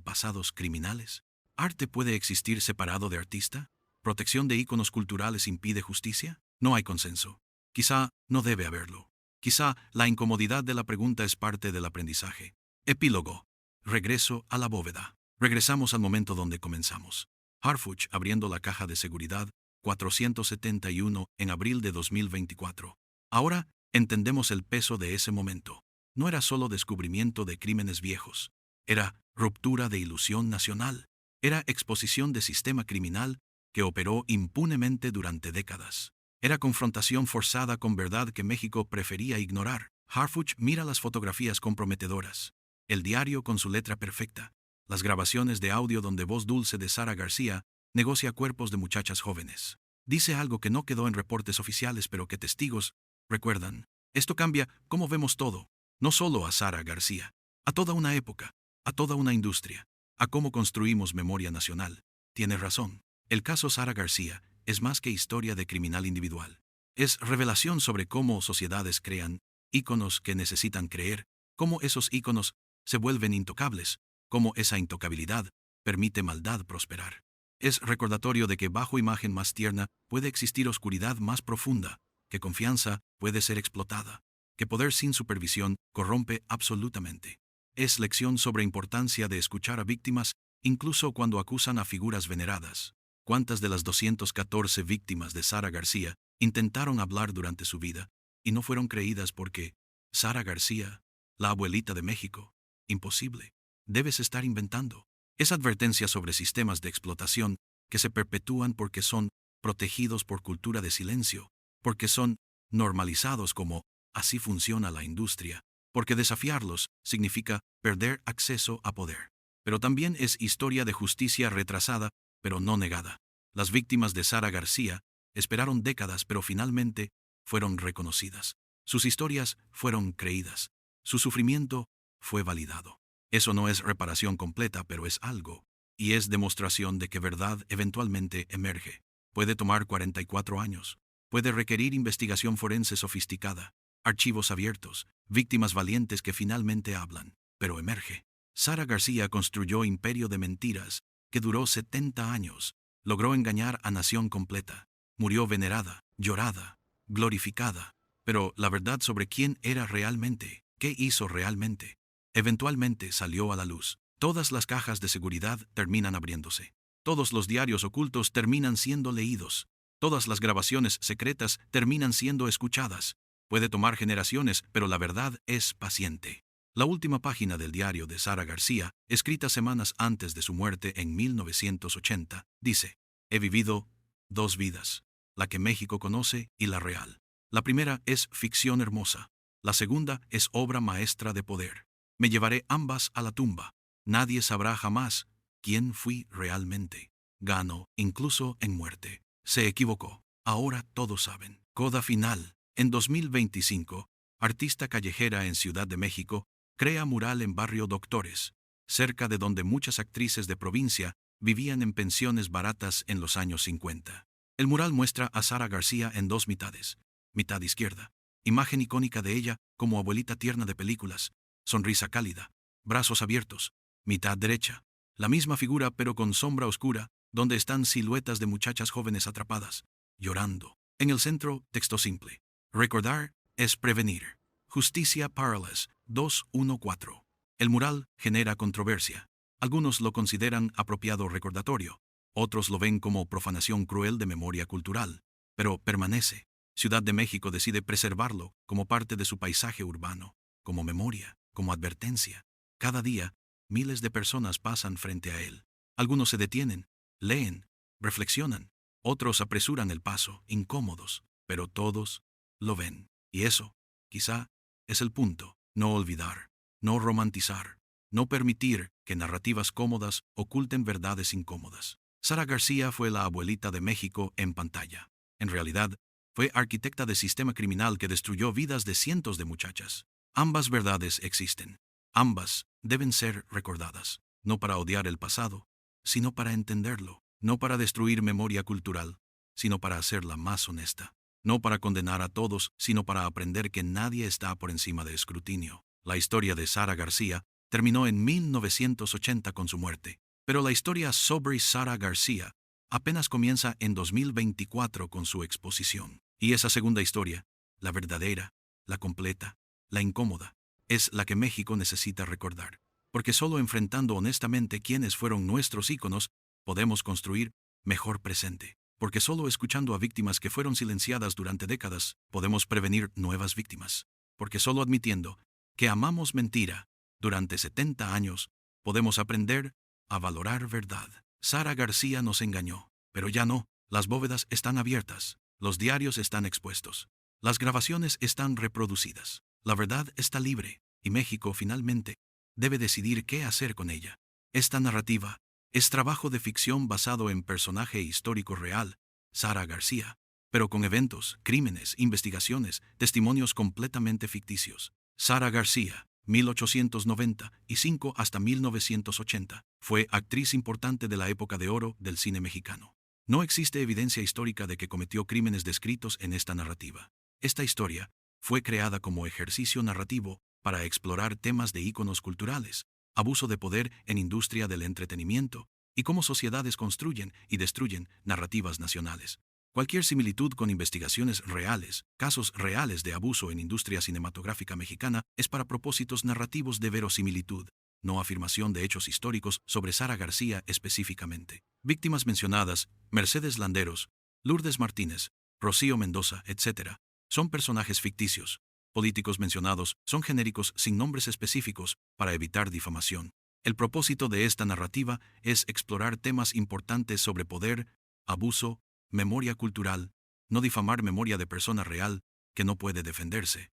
pasados criminales? ¿Arte puede existir separado de artista? ¿Protección de íconos culturales impide justicia? No hay consenso. Quizá no debe haberlo. Quizá la incomodidad de la pregunta es parte del aprendizaje. Epílogo. Regreso a la bóveda. Regresamos al momento donde comenzamos. Harfuch abriendo la caja de seguridad, 471 en abril de 2024. Ahora entendemos el peso de ese momento. No era solo descubrimiento de crímenes viejos. Era ruptura de ilusión nacional. Era exposición de sistema criminal que operó impunemente durante décadas. Era confrontación forzada con verdad que México prefería ignorar. Harfuch mira las fotografías comprometedoras. El diario con su letra perfecta. Las grabaciones de audio donde voz dulce de Sara García negocia cuerpos de muchachas jóvenes. Dice algo que no quedó en reportes oficiales pero que testigos recuerdan. Esto cambia cómo vemos todo. No solo a Sara García. A toda una época. A toda una industria. A cómo construimos memoria nacional. Tiene razón. El caso Sara García es más que historia de criminal individual. Es revelación sobre cómo sociedades crean íconos que necesitan creer, cómo esos íconos se vuelven intocables, cómo esa intocabilidad permite maldad prosperar. Es recordatorio de que bajo imagen más tierna puede existir oscuridad más profunda, que confianza puede ser explotada, que poder sin supervisión corrompe absolutamente. Es lección sobre importancia de escuchar a víctimas, incluso cuando acusan a figuras veneradas. ¿Cuántas de las 214 víctimas de Sara García intentaron hablar durante su vida y no fueron creídas porque Sara García, la abuelita de México? Imposible. Debes estar inventando. Es advertencia sobre sistemas de explotación que se perpetúan porque son protegidos por cultura de silencio, porque son normalizados como así funciona la industria, porque desafiarlos significa perder acceso a poder. Pero también es historia de justicia retrasada, pero no negada. Las víctimas de Sara García esperaron décadas, pero finalmente fueron reconocidas. Sus historias fueron creídas. Su sufrimiento fue validado. Eso no es reparación completa, pero es algo. Y es demostración de que verdad eventualmente emerge. Puede tomar 44 años. Puede requerir investigación forense sofisticada, archivos abiertos, víctimas valientes que finalmente hablan, pero emerge. Sara García construyó imperio de mentiras que duró 70 años. Logró engañar a nación completa. Murió venerada, llorada, glorificada. Pero la verdad sobre quién era realmente, qué hizo realmente, eventualmente salió a la luz. Todas las cajas de seguridad terminan abriéndose. Todos los diarios ocultos terminan siendo leídos. Todas las grabaciones secretas terminan siendo escuchadas. Puede tomar generaciones, pero la verdad es paciente. La última página del diario de Sara García, escrita semanas antes de su muerte en 1980, dice: he vivido 2 vidas, la que México conoce y la real. La primera es ficción hermosa, la segunda es obra maestra de poder. Me llevaré ambas a la tumba. Nadie sabrá jamás quién fui realmente. Gano, incluso en muerte. Se equivocó. Ahora todos saben. Coda final. En 2025, artista callejera en Ciudad de México, crea mural en barrio Doctores, cerca de donde muchas actrices de provincia vivían en pensiones baratas en los años 50. El mural muestra a Sara García en 2 mitades. Mitad izquierda, imagen icónica de ella como abuelita tierna de películas, sonrisa cálida, brazos abiertos. Mitad derecha, la misma figura pero con sombra oscura, donde están siluetas de muchachas jóvenes atrapadas, llorando. En el centro, texto simple: recordar es prevenir. Justicia Powerless, 214. El mural genera controversia. Algunos lo consideran apropiado recordatorio, otros lo ven como profanación cruel de memoria cultural, pero permanece. Ciudad de México decide preservarlo como parte de su paisaje urbano, como memoria, como advertencia. Cada día, miles de personas pasan frente a él. Algunos se detienen, leen, reflexionan, otros apresuran el paso, incómodos, pero todos lo ven. Y eso, quizá, es el punto: no olvidar, no romantizar, no permitir que narrativas cómodas oculten verdades incómodas. Sara García fue la abuelita de México en pantalla. En realidad, fue arquitecta de sistema criminal que destruyó vidas de cientos de muchachas. Ambas verdades existen. Ambas deben ser recordadas, no para odiar el pasado, sino para entenderlo, no para destruir memoria cultural, sino para hacerla más honesta. No para condenar a todos, sino para aprender que nadie está por encima de escrutinio. La historia de Sara García terminó en 1980 con su muerte, pero la historia sobre Sara García apenas comienza en 2024 con su exposición. Y esa segunda historia, la verdadera, la completa, la incómoda, es la que México necesita recordar. Porque solo enfrentando honestamente quiénes fueron nuestros íconos, podemos construir mejor presente. Porque solo escuchando a víctimas que fueron silenciadas durante décadas, podemos prevenir nuevas víctimas. Porque solo admitiendo que amamos mentira durante 70 años, podemos aprender a valorar verdad. Sara García nos engañó, pero ya no. Las bóvedas están abiertas, los diarios están expuestos, las grabaciones están reproducidas, la verdad está libre, y México finalmente debe decidir qué hacer con ella. Esta narrativa es trabajo de ficción basado en personaje histórico real, Sara García, pero con eventos, crímenes, investigaciones, testimonios completamente ficticios. Sara García, 1895 hasta 1980, fue actriz importante de la época de oro del cine mexicano. No existe evidencia histórica de que cometió crímenes descritos en esta narrativa. Esta historia fue creada como ejercicio narrativo para explorar temas de íconos culturales, abuso de poder en industria del entretenimiento, y cómo sociedades construyen y destruyen narrativas nacionales. Cualquier similitud con investigaciones reales, casos reales de abuso en industria cinematográfica mexicana, es para propósitos narrativos de verosimilitud, no afirmación de hechos históricos sobre Sara García específicamente. Víctimas mencionadas, Mercedes Landeros, Lourdes Martínez, Rocío Mendoza, etc., son personajes ficticios. Políticos mencionados son genéricos sin nombres específicos para evitar difamación. El propósito de esta narrativa es explorar temas importantes sobre poder, abuso, memoria cultural, no difamar memoria de persona real que no puede defenderse.